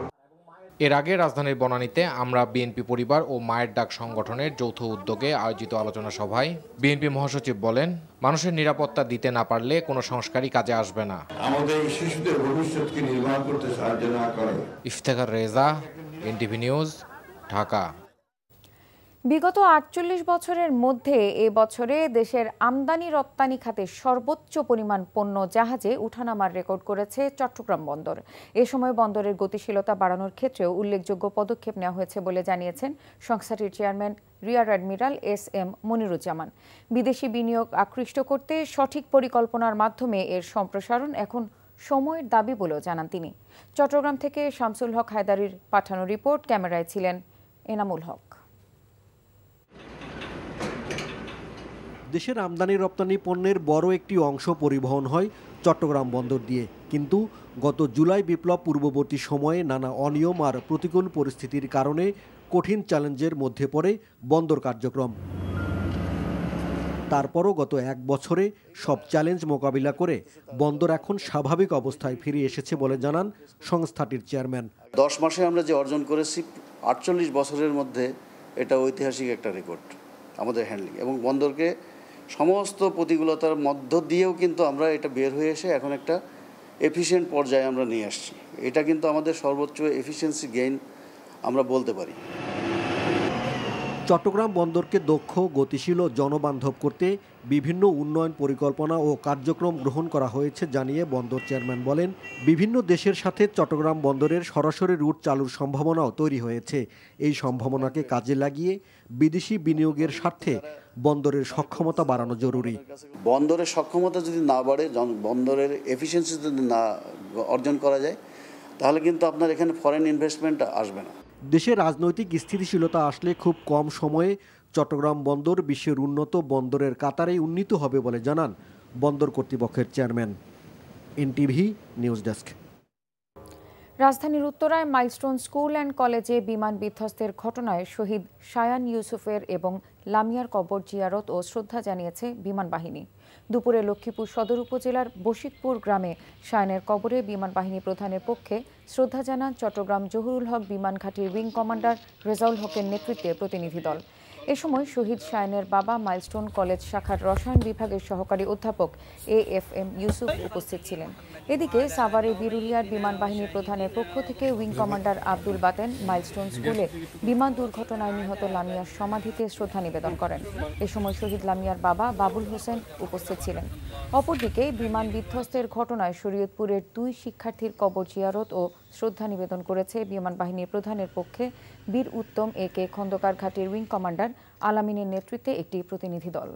এর আগে রাজধানীর বনানীতে আমরা বিএনপি পরিবার ও মায়ের ডাক সংগঠনের যৌথ উদ্যোগে আয়োজিত আলোচনা সভায় বিএনপি মহাসচিব বলেন, মানুষের নিরাপত্তা দিতে না পারলে কোনো সংস্কারই কাজে আসবে না। আমাদের শিশুদের ভবিষ্যৎকে নির্মাণ করতে সাহায্য না করে। Iftekhar Reza, NTV news, Dhaka. বিগত ৪৮ বছরের মধ্যে এ বছরে দেশের আমদানি রপ্তানি খাতে সর্বোচ্চ পরিমাণ পণ্য জাহাজে উঠানামার রেকর্ড করেছে চট্টগ্রাম বন্দর। এ সময় বন্দরের গতিশীলতা বাড়ানোর ক্ষেত্রেও উল্লেখযোগ্য পদক্ষেপ নেওয়া হয়েছে বলে জানিয়েছেন সংস্থাটির chairman rear admiral SM. Moniruzzaman. বিদেশি বিনিয়োগ আকৃষ্ট করতে সঠিক পরিকল্পনার মাধ্যমে এর সম্প্রসারণ এখন সময়ের দাবি বলেও জানান তিনি। চট্টগ্রাম থেকে শামসুল হক হায়দারির পাঠানো রিপোর্ট, ক্যামেরায় ছিলেন এনামুল হক। দেশের আমদানি রপ্তানি পণ্যের বড় একটি অংশ পরিবহন হয় চট্টগ্রাম বন্দর দিয়ে, কিন্তু গত জুলাই বিপ্লব পূর্ববর্তী সময়ে নানা অনিয়ম আর প্রতিকূল পরিস্থিতির কারণে কঠিন চ্যালেঞ্জের মধ্যে পড়ে বন্দর কার্যক্রম। তারপরও গত এক বছরে সব চ্যালেঞ্জ মোকাবিলা করে বন্দর এখন স্বাভাবিক অবস্থায় ফিরে এসেছে বলে জানান সংস্থাটির চেয়ারম্যান। 10 মাসে আমরা যে অর্জন করেছি 48 বছরের মধ্যে এটা ঐতিহাসিক একটা রেকর্ড আমাদের হ্যান্ডলিং, এবং বন্দরকে সমস্ত প্রতিকূলতার মধ্য দিয়েও কিন্তু আমরা এটা বের হয়ে এসে এখন একটা এফিশিয়েন্ট পর্যায়ে আমরা নিয়ে আসছি। এটা কিন্তু আমাদের সর্বোচ্চ এফিসিয়েন্সি গেইন আমরা বলতে পারি। চট্টগ্রাম বন্দরকে দক্ষ, গতিশীল ও জনবান্ধব করতে বিভিন্ন উন্নয়ন পরিকল্পনা ও কার্যক্রম গ্রহণ করা হয়েছে জানিয়ে বন্দর চেয়ারম্যান বলেন, বিভিন্ন দেশের সাথে চট্টগ্রাম বন্দরের সরাসরি রুট চালুর সম্ভাবনাও তৈরি হয়েছে। এই সম্ভাবনাকে কাজে লাগিয়ে বিদেশি বিনিয়োগের স্বার্থে বন্দরের সক্ষমতা বাড়ানো জরুরি। বন্দরের সক্ষমতা যদি না বাড়ে, বন্দরের এফিসিয়েন্সি যদি না অর্জন করা যায়, তাহলে কিন্তু আপনার এখানে ফরেন ইনভেস্টমেন্ট আসবে না। দেশে রাজনৈতিক স্থিতিশীলতা আসলে খুব কম সময়ে চট্টগ্রাম বন্দর বিশ্বের উন্নত বন্দরের কাতারেই উন্নীত হবে বলে জানান বন্দর কর্তৃপক্ষের চেয়ারম্যান। NTV news desk. রাজধানীর উত্তরায় মাইলস্টোন স্কুল অ্যান্ড কলেজে বিমান বিধ্বস্তের ঘটনায় শহীদ শায়ান ইউসুফের এবং লামিয়ার কবর জিয়ারত ও শ্রদ্ধা জানিয়েছে বিমান বাহিনী। দুপুরে লক্ষ্মীপুর সদর উপজেলার বশিকপুর গ্রামে শায়ানের কবরে বিমান বাহিনী প্রধানের পক্ষে শ্রদ্ধা জানান চট্টগ্রাম জহুরুল হক বিমান ঘাঁটির উইং কমান্ডার রেজাউল হকের নেতৃত্বে প্রতিনিধি দল। এ সময় শহীদ শায়ানের বাবা মাইলস্টোন কলেজ শাখার রসায়ন বিভাগের সহকারী অধ্যাপক AFM ইউসুফ উপস্থিত ছিলেন। এদিকে সাভারে বিরুলিয়ার বিমান বাহিনী প্রধানের পক্ষ থেকে wing commander Abdul Baten milestone স্কুলে বিমান দুর্ঘটনায় নিহত লামিয়ার সমাধিতে শ্রদ্ধা নিবেদন করেন। এ সময় শহীদ লামিয়ার বাবা বাবুল হোসেন উপস্থিত ছিলেন। অপরদিকে বিমান বিধ্বস্তের ঘটনায় শরীয়তপুরের 2 শিক্ষার্থীর কবর জিয়ারত ও শ্রদ্ধা নিবেদন করেছে বিমান বাহিনীর প্রধানের পক্ষে বীর উত্তম AK খন্দকার ঘাটির উইং কমান্ডার আলামিনের নেতৃত্বে একটি প্রতিনিধি দল।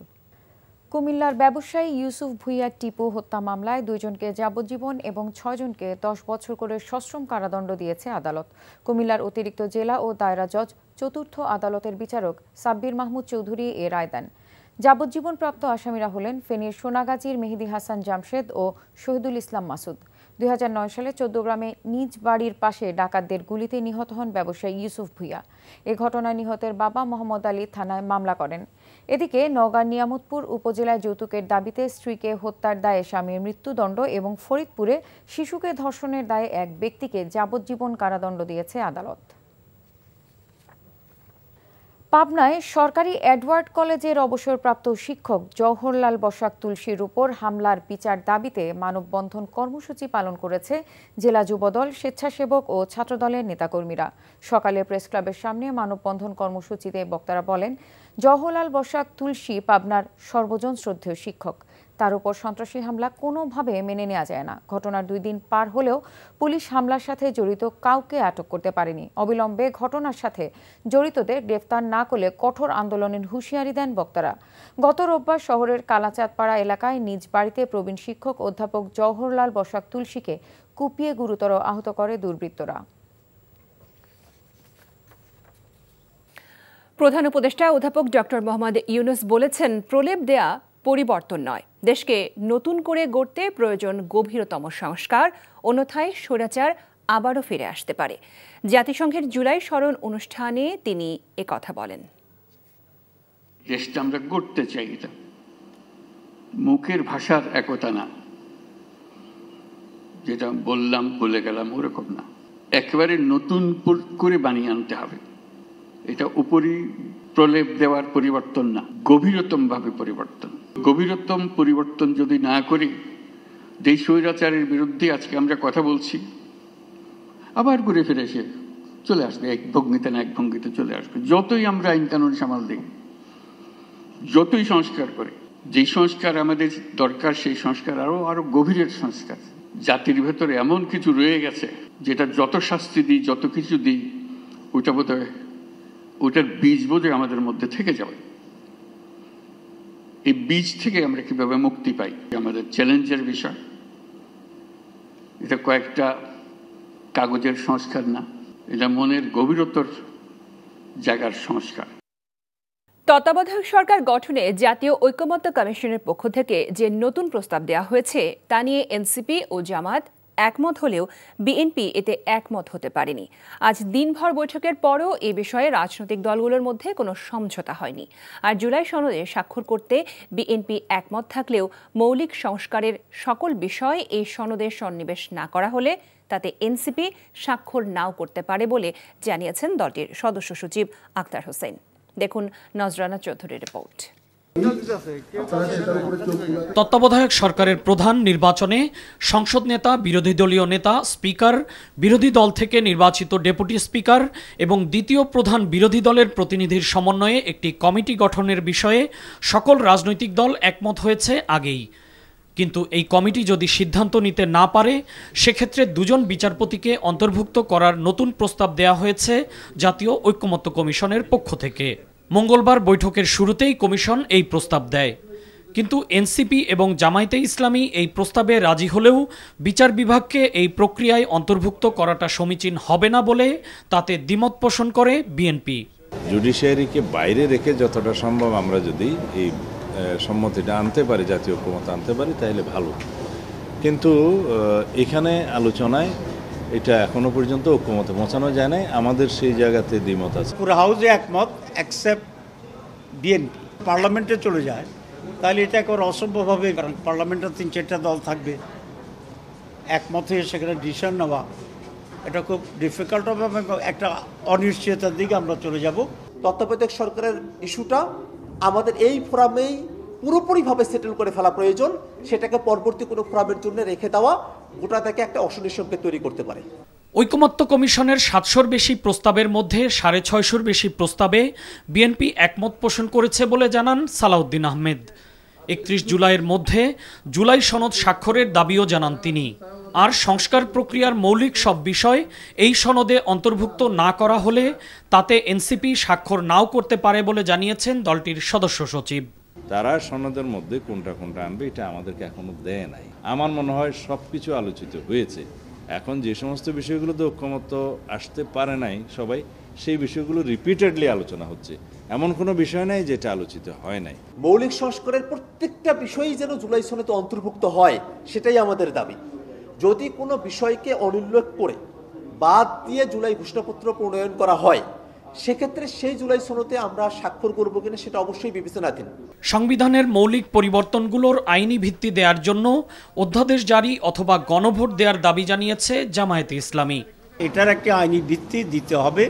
কুমিল্লার ব্যবসায়ী ইউসুফ ভুইয়া টিপু হত্যা মামলায় 2 জনকে যাবজ্জীবন এবং 6 জনকে 10 বছর করে সশ্রম কারাদণ্ড দিয়েছে আদালত। কুমিল্লার অতিরিক্ত জেলা ও দায়রা জজ চতুর্থ আদালতের বিচারক সাব্বির মাহমুদ চৌধুরী এ রায় দেন। যাবজ্জীবনপ্রাপ্ত আসামিরা হলেন ফেনীর সোনাগাজীর মেহেদি হাসান জামশেদ ও শহীদুল ইসলাম মাসুদ। 2009 সালে 14 গ্রামে নিজ বাড়ির পাশে ডাকাতদের গুলিতে নিহত হন ব্যবসায়ী ইউসুফ ভুইয়া। এ ঘটনায় নিহতের বাবা মোহাম্মদ আলী থানায় মামলা করেন। এদিকে নওগাঁর নিয়ামতপুর উপজেলায় যৌতুকের দাবিতে স্ত্রীকে হত্যার দায়ে স্বামীর মৃত্যুদণ্ড এবং ফরিদপুরে শিশুকে ধর্ষণের দায়ে এক ব্যক্তিকে যাবজ্জীবন কারাদণ্ড দিয়েছে আদালত। পাবনায় সরকারি এডওয়ার্ড কলেজের অবসরপ্রাপ্ত শিক্ষক জওহরলাল বসাক তুলসীর উপর হামলার বিচার দাবিতে মানববন্ধন কর্মসূচি পালন করেছে জেলা যুবদল, স্বেচ্ছাসেবক ও ছাত্রদলের নেতাকর্মীরা। সকালে প্রেস ক্লাবের সামনে মানববন্ধন কর্মসূচিতে বক্তারা বলেন, জওহরলাল বসাক তুলসী পাবনার সর্বজন শ্রদ্ধেয় শিক্ষক। তার উপর সন্ত্রাসী হামলা কোনোভাবে মেনে নেওয়া যায় না। ঘটনার 2 দিন পার হলেও পুলিশ হামলার সাথে জড়িত কাউকে আটক করতে পারেনি। অবিলম্বে ঘটনার সাথে জড়িতদের গ্রেফতার না করলে কঠোর আন্দোলনের হুঁশিয়ারি দেন বক্তারা। গত রোববার শহরের কালাচাঁদপাড়া এলাকায় নিজ বাড়িতে প্রবীণ শিক্ষক অধ্যাপক জওহরলাল বসাক তুলসীকে কুপিয়ে গুরুতর আহত করে দুর্বৃত্তরা। প্রধান উপদেষ্টা অধ্যাপক ডক্টর মোহাম্মদ ইউনূস বলেছেন, প্রলেপ দেয়া পরিবর্তন নয়, দেশকে নতুন করে গড়তে প্রয়োজন গভীরতম সংস্কার, অন্যথায় স্বৈরাচার আবারও ফিরে আসতে পারে। জাতিসংঘের জুলাই স্মরণ অনুষ্ঠানে তিনি একথা বলেন। দেশটা আমরা গড়তে চাই, এটা মুখের ভাষার একতা না, যেটা বললাম বলে গেলাম ওরকম না, একেবারে নতুন করে বানিয়ে আনতে হবে। এটা উপরই প্রলেপ দেওয়ার পরিবর্তন না, গভীরতম ভাবে পরিবর্তন। গভীরতম পরিবর্তন যদি না করি, যে স্বৈরাচারের বিরুদ্ধে আজকে আমরা কথা বলছি, আবার ঘুরে ফিরে এসে চলে আসবে, এক ভঙ্গিতে না এক ভঙ্গিতে চলে আসবে। যতই আমরা আইন কানুন সামাল দিই, যতই সংস্কার করে, যে সংস্কার আমাদের দরকার সেই সংস্কার আরো গভীরের সংস্কার। জাতির ভেতরে এমন কিছু রয়ে গেছে যেটা যত শাস্তি দিই, যত কিছু দিই, ওটা বোধহয় ওটার বীজ বোধহয় আমাদের মধ্যে থেকে যাবে। এই বীজ থেকে আমরা কিভাবে মুক্তি পাই, আমাদের চ্যালেঞ্জের বিষয়। এটা কয়েকটা কাগজের সংস্কার না, এটা মনের গভীরতর জায়গার সংস্কার। তত্ত্বাবধায়ক সরকার গঠনে জাতীয় ঐকমত্য কমিশনের পক্ষ থেকে যে নতুন প্রস্তাব দেওয়া হয়েছে তা নিয়ে এনসিপি ও জামাত একমত হলেও বিএনপি এতে একমত হতে পারেনি। আজ দিনভর বৈঠকের পরও এ বিষয়ে রাজনৈতিক দলগুলোর মধ্যে কোনো সমঝোতা হয়নি। আর জুলাই সনদে স্বাক্ষর করতে বিএনপি একমত থাকলেও মৌলিক সংস্কারের সকল বিষয় এই সনদে সন্নিবেশ না করা হলে তাতে এনসিপি স্বাক্ষর নাও করতে পারে বলে জানিয়েছেন দলটির সদস্য সচিব আক্তার হোসেন। দেখুন নজরানা চৌধুরীর রিপোর্ট। তত্ত্বাবধায়ক সরকারের প্রধান নির্বাচনে সংসদ নেতা, বিরোধী দলীয় নেতা, স্পিকার, বিরোধী দল থেকে নির্বাচিত ডেপুটি স্পিকার এবং দ্বিতীয় প্রধান বিরোধী দলের প্রতিনিধির সমন্বয়ে একটি কমিটি গঠনের বিষয়ে সকল রাজনৈতিক দল একমত হয়েছে আগেই। কিন্তু এই কমিটি যদি সিদ্ধান্ত নিতে না পারে সেক্ষেত্রে দুজন বিচারপতিকে অন্তর্ভুক্ত করার নতুন প্রস্তাব দেওয়া হয়েছে জাতীয় ঐকমত্য কমিশনের পক্ষ থেকে। মঙ্গলবার বৈঠকের শুরুতেই কমিশন এই প্রস্তাব দেয়, কিন্তু এনসিপি এবং জামায়াতে ইসলামী এই প্রস্তাবে রাজি হলেও বিচার বিভাগকে এই প্রক্রিয়ায় অন্তর্ভুক্ত করাটা সমীচীন হবে না বলে তাতে দ্বিমত পোষণ করে বিএনপি। জুডিশিয়ারিকে বাইরে রেখে যতটা সম্ভব আমরা যদি এই সম্মতিটা আনতে পারি, জাতীয় ঐকমত্য আনতে পারি, তাহলে ভালো। কিন্তু এখানে আলোচনায় এটা এখনো পর্যন্ত ঐকমত্যে পৌঁছানো যায় নাই। আমাদের সেই জায়গাতে দ্বিমত আছে। পুরো হাউসে একমত অ্যাকসেপ্ট বিএনপি পার্লামেন্টে চলে যায়, তাহলে এটা একেবারে অসম্ভব হবে, কারণ পার্লামেন্টের 3-4টা দল থাকবে। একমত হয়ে সেখানে ডিসিশন নেওয়া এটা খুব ডিফিকাল্ট হবে এবং একটা অনিশ্চয়তার দিকে আমরা চলে যাব। তত্ত্বাবধায়ক সরকারের ইস্যুটা আমাদের এই ফোরামেই পুরোপুরিভাবে সেটেল করে ফেলা প্রয়োজন। সেটাকে পরবর্তী কোনো ফোরামের জন্য রেখে দেওয়া গোটা থেকে একটা অশনি সংকেত তৈরি করতে পারে। ঐকমত্য কমিশনের 700-র বেশি প্রস্তাবের মধ্যে 650-র বেশি প্রস্তাবে বিএনপি একমত পোষণ করেছে বলে জানান সালাউদ্দিন আহমেদ। 31 জুলাইয়ের মধ্যে জুলাই সনদ স্বাক্ষরের দাবিও জানান তিনি। আর সংস্কার প্রক্রিয়ার মৌলিক সব বিষয় এই সনদে অন্তর্ভুক্ত না করা হলে তাতে এনসিপি স্বাক্ষর নাও করতে পারে বলে জানিয়েছেন দলটির সদস্য সচিব। তারা সনদের মধ্যে কোনটা কোনটা আনবে এটা আমাদেরকে এখনো দেয় নাই। আমার মনে হয় সব কিছু আলোচিত হয়েছে। এখন যে সমস্ত বিষয়গুলোতে ঐকমত্য আসতে পারে নাই সবাই, সেই বিষয়গুলো রিপিটেডলি আলোচনা হচ্ছে। এমন কোনো বিষয় নাই যেটা আলোচিত হয় নাই। মৌলিক সংস্কারের প্রত্যেকটা বিষয়ই যেন জুলাই সনদে অন্তর্ভুক্ত হয়, সেটাই আমাদের দাবি। যদি কোনো বিষয়কে অনুল্লেখ করে বাদ দিয়ে জুলাই ঘোষণাপত্র প্রণয়ন করা হয়, সেক্ষেত্রে সেই জুলাই সনদে আমরা স্বাক্ষর করব কিনা সেটা অবশ্যই বিবেচনাধীন। সংবিধানের মৌলিক পরিবর্তনগুলোর আইনি ভিত্তি দেওয়ার জন্য অধ্যাদেশ জারি অথবা গণভোট দেওয়ার দাবি জানিয়েছে জামায়াতে ইসলামী। এটার একটা আইনি ভিত্তি দিতে হবে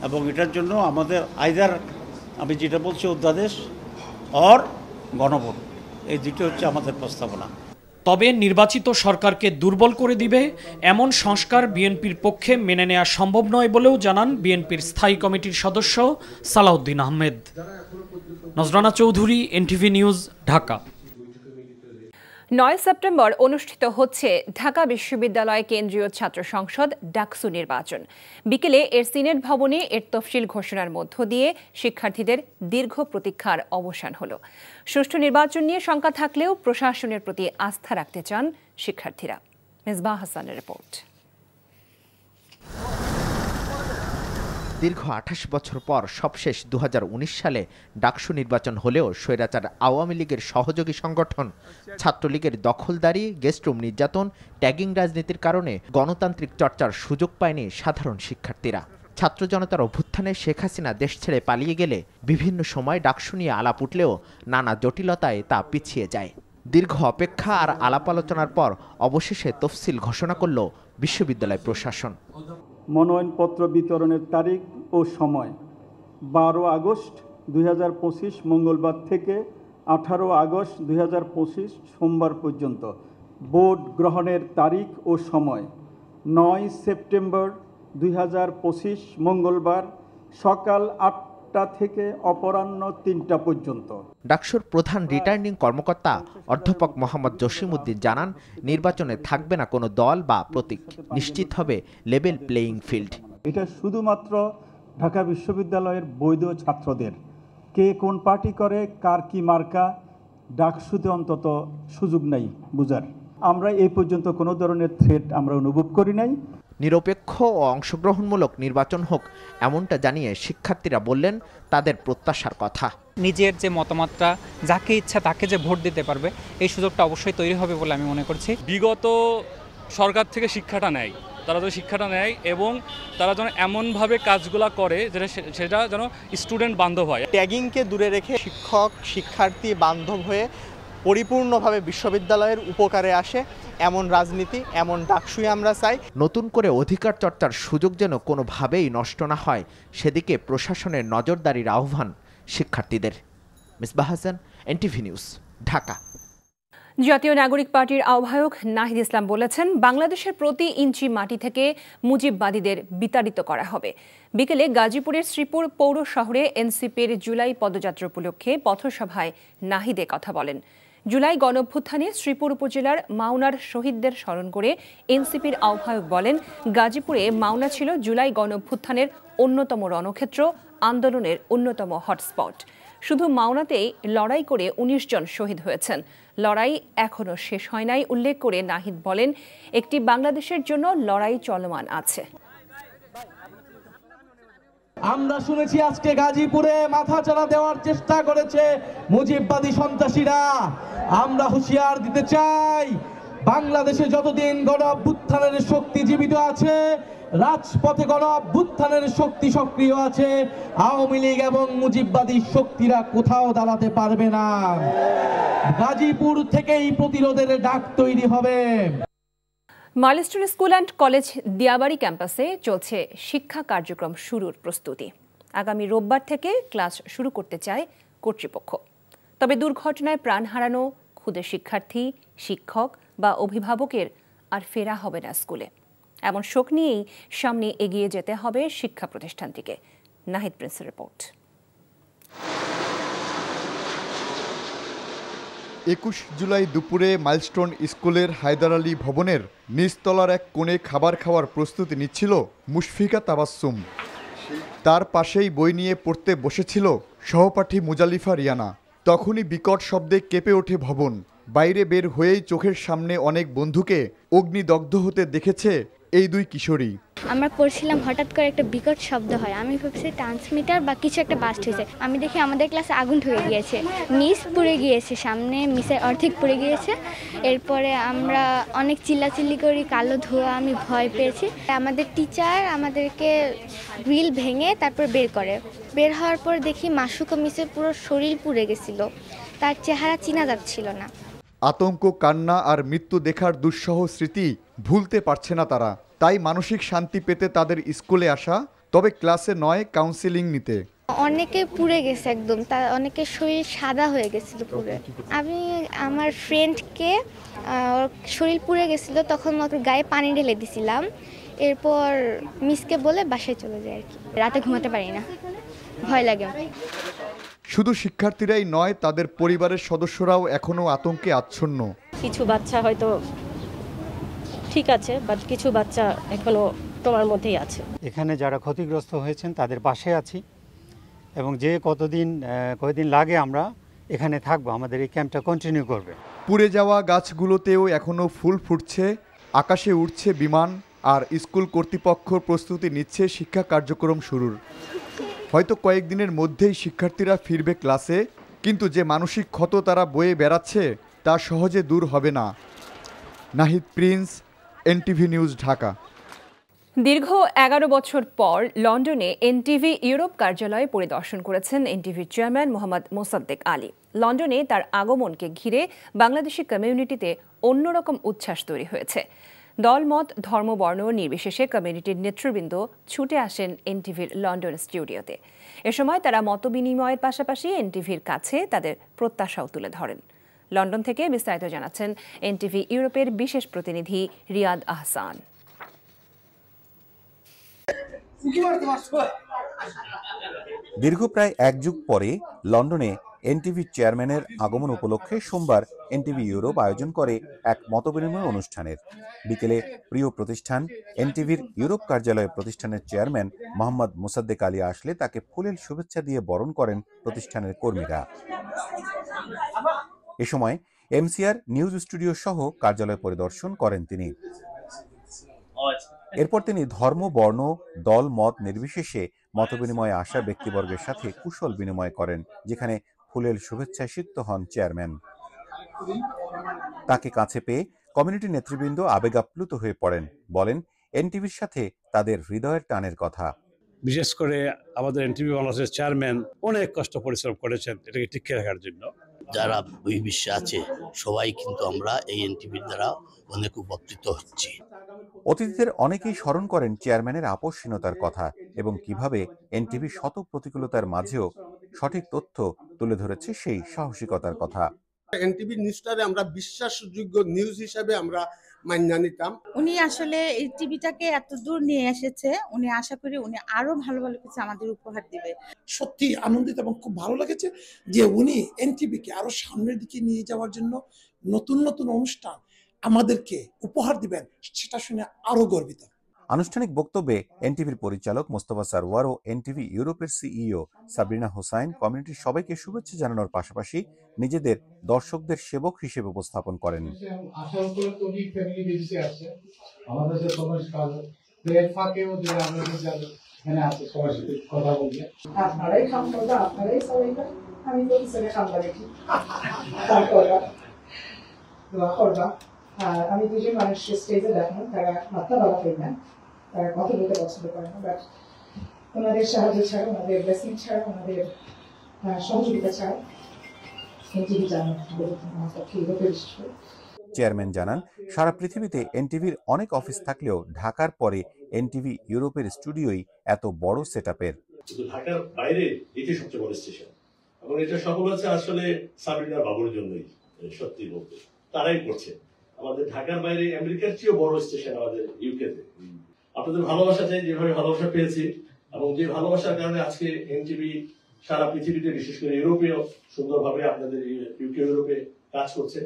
এবং এটার জন্য আমাদের আইদার, আমি যেটা বলছি, অধ্যাদেশ অর গণভোট, এই দুটো হচ্ছে আমাদের প্রস্তাবনা। তবে নির্বাচিত সরকারকে দুর্বল করে দিবে এমন সংস্কার বিএনপির পক্ষে মেনে নেওয়া সম্ভব নয় বলেও জানান বিএনপির স্থায়ী কমিটির সদস্য সালাউদ্দিন আহমেদ। Nazrana Chowdhury, NTV news, Dhaka. 9 সেপ্টেম্বর অনুষ্ঠিত হচ্ছে ঢাকা বিশ্ববিদ্যালয় কেন্দ্রীয় ছাত্র সংসদ ডাকসু নির্বাচন। বিকেলে এর সিনেট ভবনে এর তফসিল ঘোষণার মধ্য দিয়ে শিক্ষার্থীদের দীর্ঘ প্রতীক্ষার অবসান হলো। সুষ্ঠু নির্বাচন নিয়ে শঙ্কা থাকলেও প্রশাসনের প্রতি আস্থা রাখতে চান শিক্ষার্থীরা। মেজবাহ হাসানের রিপোর্ট। দীর্ঘ 28 বছর পর সবশেষ 2019 সালে ডাকসু নির্বাচন হলেও স্বৈরাচার আওয়ামী লীগের সহযোগী সংগঠন ছাত্রলীগের দখলদারি, গেস্টরুম নির্যাতন, ট্যাগিং রাজনীতির কারণে গণতান্ত্রিক চর্চার সুযোগ পায়নি সাধারণ শিক্ষার্থীরা। ছাত্র জনতার অভ্যুত্থানে শেখ হাসিনা দেশ ছেড়ে পালিয়ে গেলে বিভিন্ন সময় ডাকসু নিয়ে আলাপ উঠলেও নানা জটিলতায় তা পিছিয়ে যায়। দীর্ঘ অপেক্ষা আর আলাপ আলোচনার পর অবশেষে তফসিল ঘোষণা করল বিশ্ববিদ্যালয় প্রশাসন। মনোনয়নপত্র বিতরণের তারিখ ও সময় 12 আগস্ট 2025 মঙ্গলবার থেকে 18 আগস্ট 2025 সোমবার পর্যন্ত। ভোট গ্রহণের তারিখ ও সময় 9 সেপ্টেম্বর 2025 মঙ্গলবার সকাল 8টা থেকে অপরাহ্ন 3টা পর্যন্ত। ডাকসুর প্রধান রিটার্নিং কর্মকর্তা অধ্যাপক মোহাম্মদ জসিমউদ্দিন জানান, নির্বাচনে থাকবে না কোনো দল বা প্রতীক, নিশ্চিত হবে লেভেল প্লেয়িং ফিল্ড। এটা শুধুমাত্র ঢাকা বিশ্ববিদ্যালয়ের বৈধ ছাত্রদের। কে কোন পার্টি করে, কার কি মার্কা, ডাকসুতে অন্তত সুযোগ নাই বুঝার। আমরা এই পর্যন্ত কোনো ধরনের থ্রেট আমরা অনুভব করি নাই। নিরপেক্ষ ও অংশগ্রহণমূলক নির্বাচন হোক এমনটা জানিয়ে শিক্ষার্থীরা বললেন তাদের প্রত্যাশার কথা। নিজের যে মতামতটা যাকে ইচ্ছা তাকে যে ভোট দিতে পারবে এই সুযোগটা অবশ্যই তৈরি হবে বলে আমি মনে করছি। বিগত সরকার থেকে শিক্ষাটা নেয়, তারা যেন শিক্ষাটা নেয় এবং তারা যেন এমনভাবে কাজগুলো করে সেটা যেন স্টুডেন্ট বান্ধব হয়। ট্যাগিংকে দূরে রেখে শিক্ষক শিক্ষার্থী বান্ধব হয়ে পরিপূর্ণভাবে বিশ্ববিদ্যালয়ের উপকারে আসে এমন রাজনীতি, এমন ডাকসুই আমরা চাই। নতুন করে অধিকার চর্চার সুযোগ যেন কোনোভাবেই নষ্ট না হয় সেদিকে প্রশাসনের নজরদারির আহ্বান শিক্ষার্থীদের। Misbah Hasan, NTV news, Dhaka. জাতীয় নাগরিক পার্টির আহ্বায়ক নাহিদ ইসলাম বলেছেন, বাংলাদেশের প্রতি ইঞ্চি মাটি থেকে মুজিববাদীদের বিতাড়িত করা হবে। বিকেলে গাজীপুরের শ্রীপুর পৌর শহরে এনসিপির জুলাই পদযাত্রা উপলক্ষে পথসভায় নাহিদে কথা বলেন। জুলাই গণঅভ্যুত্থানে শ্রীপুর উপজেলার মাওনার শহীদদের স্মরণ করে এনসিপির আহ্বায়ক বলেন, গাজীপুরে মাওনা ছিল জুলাই গণঅভ্যুত্থানের অন্যতম রণক্ষেত্র, আন্দোলনের অন্যতম হটস্পট। শুধু মাওনাতেই লড়াই করে ১৯ জন শহীদ হয়েছেন। লড়াই এখনো শেষ হয় নাই উল্লেখ করে নাহিদ বলেন, একটি বাংলাদেশের জন্য লড়াই চলমান আছে। আমরা শুনেছি আজকে গাজীপুরে মাথাচাড়া দেওয়ার চেষ্টা করেছে মুজিববাদী সন্ত্রাসীরা। আমরা হুঁশিয়ার দিতে চাই, বাংলাদেশে যতদিন গণঅভ্যুত্থানের শক্তি জীবিত আছে, রাজপথে গণঅভ্যুত্থানের শক্তি সক্রিয় আছে, আওয়ামী লীগ এবং মুজিববাদী শক্তিরা কোথাও দাঁড়াতে পারবে না। গাজীপুর থেকেই প্রতিরোধের ডাক তৈরি হবে। Milestone school and college Diabari ক্যাম্পাসে চলছে শিক্ষা কার্যক্রম শুরুর প্রস্তুতি। আগামী রোববার থেকে ক্লাস শুরু করতে চায় কর্তৃপক্ষ। তবে দুর্ঘটনায় প্রাণ হারানো ক্ষুদে শিক্ষার্থী, শিক্ষক বা অভিভাবকের আর ফেরা হবে না স্কুলে। এমন শোক নিয়েই সামনে এগিয়ে যেতে হবে শিক্ষা প্রতিষ্ঠানটিকে। নাহিদ প্রিন্সের রিপোর্ট। ২১ জুলাই দুপুরে মাইলস্টোন স্কুলের হায়দার আলী ভবনের নিচতলার এক কোণে খাবার খাওয়ার প্রস্তুতি নিচ্ছিল মুশফিকা তাবাসসুম। তার পাশেই বই নিয়ে পড়তে বসেছিল সহপাঠী মুজালিফা রিয়ানা। তখনই বিকট শব্দে কেঁপে ওঠে ভবন। বাইরে বের হয়েই চোখের সামনে অনেক বন্ধুকে অগ্নিদগ্ধ হতে দেখেছে এই দুই কিশোরী। আমরা পড়ছিলাম, হঠাৎ করে একটা বিকট শব্দ হয়। আমি ভাবছি ট্রান্সমিটার বা কিছু একটা বাস্ট হয়েছে। আমি দেখি আমাদের ক্লাসে আগুন ঢুকে গিয়েছে, মিস পুড়ে গিয়েছে, সামনে মিসের অর্ধেক পুড়ে গিয়েছে। এরপরে আমরা অনেক চিল্লাচিল্লি করি, কালো ধোঁয়া, আমি ভয় পেয়েছি। আমাদের টিচার আমাদেরকে গ্রিল ভেঙে তারপর বের করে। বের হওয়ার পর দেখি মাসুক মিসের পুরো শরীর পুড়ে গেছিল, তার চেহারা চেনা যাচ্ছিল না। আতঙ্ক, কান্না আর মৃত্যু দেখার দুঃসহ স্মৃতি ভুলতে পারছে না তারা। তাই মানসিক শান্তি পেতে তাদের স্কুলে আসা, তবে ক্লাসে নয় কাউন্সেলিং নিতে। অনেকে পুড়ে গেছে একদম, তার অনেকের শরীর সাদা হয়ে গেছিল পুড়ে। আমি আমার ফ্রেন্ডকে শরীর পুড়ে গেছিল, তখন ওর গায়ে পানি ঢেলে দিছিলাম। এরপর মিসকে বলে বাসায় চলে যায় আর কি। রাতে ঘুমাতে পারি না, ভয় লাগে। শুধু শিক্ষার্থীরাই নয়, তাদের পরিবারের সদস্যরাও এখনো আতঙ্কে আচ্ছন্ন। কিছু বাচ্চা হয়তো ঠিক আছে, বাট কিছু বাচ্চা এখনো তোমার মধ্যেই আছে। এখানে যারা ক্ষতিগ্রস্ত হয়েছেন তাদের পাশে আছি এবং যে কতদিন লাগে আমরা এখানে থাকবো, আমাদের এই ক্যাম্পটা কন্টিনিউ করবে। পুড়ে যাওয়া গাছগুলোতেও এখনো ফুল ফুটছে, আকাশে উঠছে বিমান, আর স্কুল কর্তৃপক্ষ প্রস্তুতি নিচ্ছে শিক্ষা কার্যক্রম শুরুর। হয়তো কয়েকদিনের মধ্যেই শিক্ষার্থীরা ফিরবে ক্লাসে, কিন্তু যে মানসিক ক্ষত তারা বয়ে বেড়াচ্ছে তা সহজে দূর হবে না। Nahid Prince, NTV news, Dhaka. দীর্ঘ ১১ বছর পর লন্ডনে এনটিভি ইউরোপ কার্যালয় পরিদর্শন করেছেন এনটিভির চেয়ারম্যান মোহাম্মদ মোসাদ্দেক আলী। লন্ডনে তার আগমনকে ঘিরে বাংলাদেশি কমিউনিটিতে অন্যরকম উচ্ছ্বাস তৈরি হয়েছে। দলমত, ধর্মবর্ণ নির্বিশেষে কমিউনিটির নেতৃবৃন্দ ছুটে আসেন এনটিভির লন্ডন স্টুডিওতে। এ সময় তারা মতবিনিময়ের পাশাপাশি এনটিভির কাছে তাদের প্রত্যাশাও তুলে ধরেন। লন্ডন থেকে বিস্তারিত জানাচ্ছেন এনটিভি ইউরোপের বিশেষ প্রতিনিধি রিয়াদ আহসান। দীর্ঘ প্রায় এক যুগ পরে লন্ডনে এনটিভি চেয়ারম্যানের আগমন উপলক্ষে সোমবার এনটিভি ইউরোপ আয়োজন করে এক মতবিনিময় অনুষ্ঠানের। বিকেলে প্রিয় প্রতিষ্ঠান এনটিভির ইউরোপ কার্যালয়ে প্রতিষ্ঠানের চেয়ারম্যান মোহাম্মদ মোসাদ্দেক আলী আসলে তাকে ফুলেল শুভেচ্ছা দিয়ে বরণ করেন প্রতিষ্ঠানের কর্মীরা। এ সময় এমসিআর নিউজ স্টুডিও সহ কার্যালয় পরিদর্শন করেন তিনি। এরপর তিনি ধর্ম, বর্ণ, দল, মত নির্বিশেষে মতবিনিময়ে আসা ব্যক্তিবর্গের সাথে কুশল বিনিময় করেন, যেখানে ফুলেল শুভেচ্ছায় সিক্ত হন চেয়ারম্যান। তাকে কাছে পেয়ে কমিউনিটি নেতৃবৃন্দ আবেগাপ্লুত হয়ে পড়েন, বলেন এনটিভির সাথে তাদের হৃদয়ের টানের কথা। বিশেষ করে আমাদের এনটিভি বাংলাদেশের চেয়ারম্যান অনেক কষ্ট পরিশ্রম করেছেন এটাকে টিকিয়ে রাখার জন্য। যারা বিশ্বে আছে সবাই কিন্তু আমরা এই এনটিভির দ্বারা অনেক উপকৃত হচ্ছি। অতিথিদের অনেকেই স্মরণ করেন চেয়ারম্যানের আপোষহীনতার কথা এবং কিভাবে এনটিভি শত প্রতিকূলতার মাঝেও সঠিক তথ্য তুলে ধরেছে সেই সাহসিকতার কথা। এনটিভি নিউজটারে আমরা বিশ্বাসযোগ্য নিউজ হিসাবে আমরা মান্য নিতাম। উনি আসলে এই টিভিটাকে এত দূর নিয়ে এসেছে, উনি আশা করি উনি আরো ভালো ভালো কিছু আমাদের উপহার দিবে। সত্যি আনন্দিত এবং খুব ভালো লেগেছে যে উনি এনটিভিকে আরো সামনের দিকে নিয়ে যাওয়ার জন্য নতুন নতুন অনুষ্ঠান আমাদেরকে উপহার দিবেন, সেটা শুনে আরো গর্বিত। আনুষ্ঠানিক বক্তব্যে এনটিভির পরিচালক মোস্তফা সারওয়ার ও এনটিভি ইউরোপের সিইও সাবরিনা হোসাইন কমিউনিটির সবাইকে শুভেচ্ছা জানানোর পাশাপাশি নিজেদের দর্শকদের সেবক হিসেবে উপস্থাপন করেন। আমি দুজন মানুষ স্টেজে দেখলাম, তারা মাথা বাবা পেলেন, তারা কথা বলতে পছন্দ করে না, বাট ওনাদের সাহায্য ছাড়া, ওনাদের ব্লেসিং ছাড়া, ওনাদের সহযোগিতা ছাড়া এনটিভি জানা আমার পক্ষে এগোতে বিশেষ করে। চেয়ারম্যান জানান, সারা পৃথিবীতে এনটিভির অনেক অফিস থাকলেও ঢাকার পরে এনটিভি ইউরোপের স্টুডিওই এত বড় সেটআপের। ঢাকার বাইরে এটি সবচেয়ে বড় স্টেশন এবং এটা সফল হচ্ছে আসলে সাবরিনা বাবুর জন্যই। সত্যি বলতে তারাই করছে। আমাদের ঢাকার বাইরে আমেরিকার চেয়েও বড় স্টেশন আমাদের ইউকেতে। আপনাদের ভালোবাসা চাই, যেভাবে ভালোবাসা পেয়েছি এবং যে ভালোবাসার কারণে আজকে এনটিভি সারা পৃথিবীতে বিশেষ করে ইউরোপেও সুন্দরভাবে আপনাদের ইউকে ইউরোপে কাজ করছে।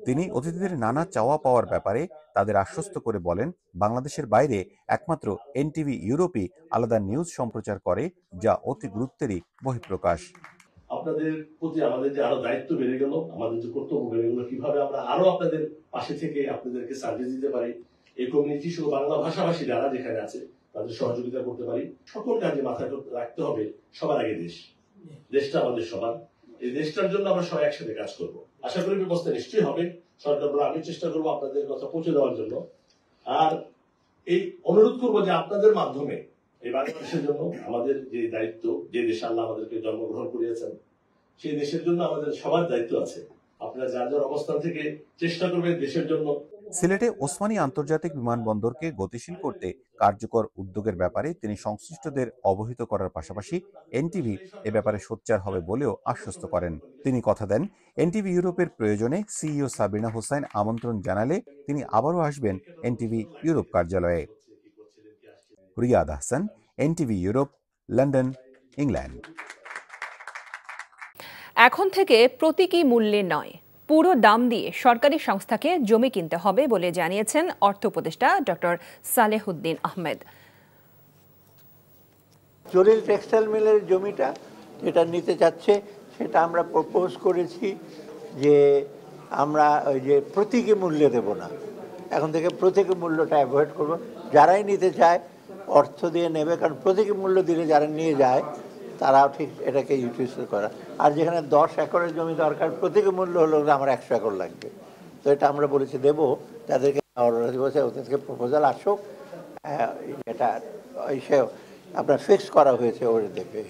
তিনি অতিথিদের নানা চাওয়া পাওয়ার ব্যাপারে তাদের আশ্বস্ত করে বলেন, বাংলাদেশের বাইরে একমাত্র এনটিভি ইউরোপই আলাদা নিউজ সম্প্রচার করে, যা অতি গুরুত্বেরই বহিঃপ্রকাশ। আপনাদের প্রতি আমাদের যে আরো দায়িত্ব বেড়ে গেল, আমাদের যে কর্তব্য বেড়ে গেল, কিভাবে আমরা আরো আপনাদের পাশে থেকে আপনাদেরকে সার্ভিস দিতে পারি, এই কমিউনিটি সহ বাংলা ভাষাভাষী যারা যেখানে আছে তাদের সহযোগিতা করতে পারি। সকল কাজে মাথায় রাখতে হবে সবার আগে দেশটা আমাদের সবার। এই দেশটার জন্য আমরা সবাই একসাথে কাজ করব। আশা করি ব্যবস্থা নিশ্চয়ই হবে। সরকার বলে আমি চেষ্টা করবো আপনাদের কথা পৌঁছে দেওয়ার জন্য। আর এই অনুরোধ করবো যে আপনাদের মাধ্যমে এই বাংলাদেশের জন্য আমাদের যে দায়িত্ব, যে দেশে আল্লাহ আমাদেরকে জন্মগ্রহণ করিয়েছেন, সেই দেশের জন্য আমাদের সবার দায়িত্ব আছে। আপনারা যার যার অবস্থান থেকে চেষ্টা করবেন দেশের জন্য। সিলেটে ওসমানী আন্তর্জাতিক বিমানবন্দরকে গতিশীল করতে কার্যকর উদ্যোগের ব্যাপারে তিনি সংশ্লিষ্টদের অবহিত করার পাশাপাশি এনটিভি এ ব্যাপারে সোচ্চার হবে বলেও আশ্বস্ত করেন। তিনি কথা দেন, এনটিভি ইউরোপের প্রয়োজনে সিইও সাবরিনা হোসাইন আমন্ত্রণ জানালে তিনি আবারও আসবেন এনটিভি ইউরোপ কার্যালয়ে। Riyad Ahsan, NTV Europe, London, England. এখন থেকে প্রতীকী মূল্যে নয়, পুরো দাম দিয়ে সরকারি সংস্থাকে জমি কিনতে হবে বলে জানিয়েছেন অর্থ উপদেষ্টা ডক্টর সালেহুদ্দিন আহমেদ। জলিল টেক্সটাইল মিলের জমিটা যেটা নিতে চাচ্ছে সেটা আমরা প্রপোজ করেছি যে আমরা ওই যে প্রতীকী মূল্যে দেব না, এখন থেকে প্রতীকী মূল্যটা অ্যাভয়েড করব। যারাই নিতে চায় অর্থ দিয়ে নেবে, কারণ প্রতীকী মূল্য দিলে যারা নিয়ে যায় তারাও ঠিক এটাকে ইউটিলাইজ করা। আর যেখানে 10 একরের জমি দরকার, প্রতীকী মূল্য হলো আমার 100 একর লাগবে, তো এটা আমরা বলেছি দেবো। তাদেরকে ওদেরকে প্রপোজাল আসুক, এটা সে আপনার ফিক্স করা হয়েছে, ওরা দেবে।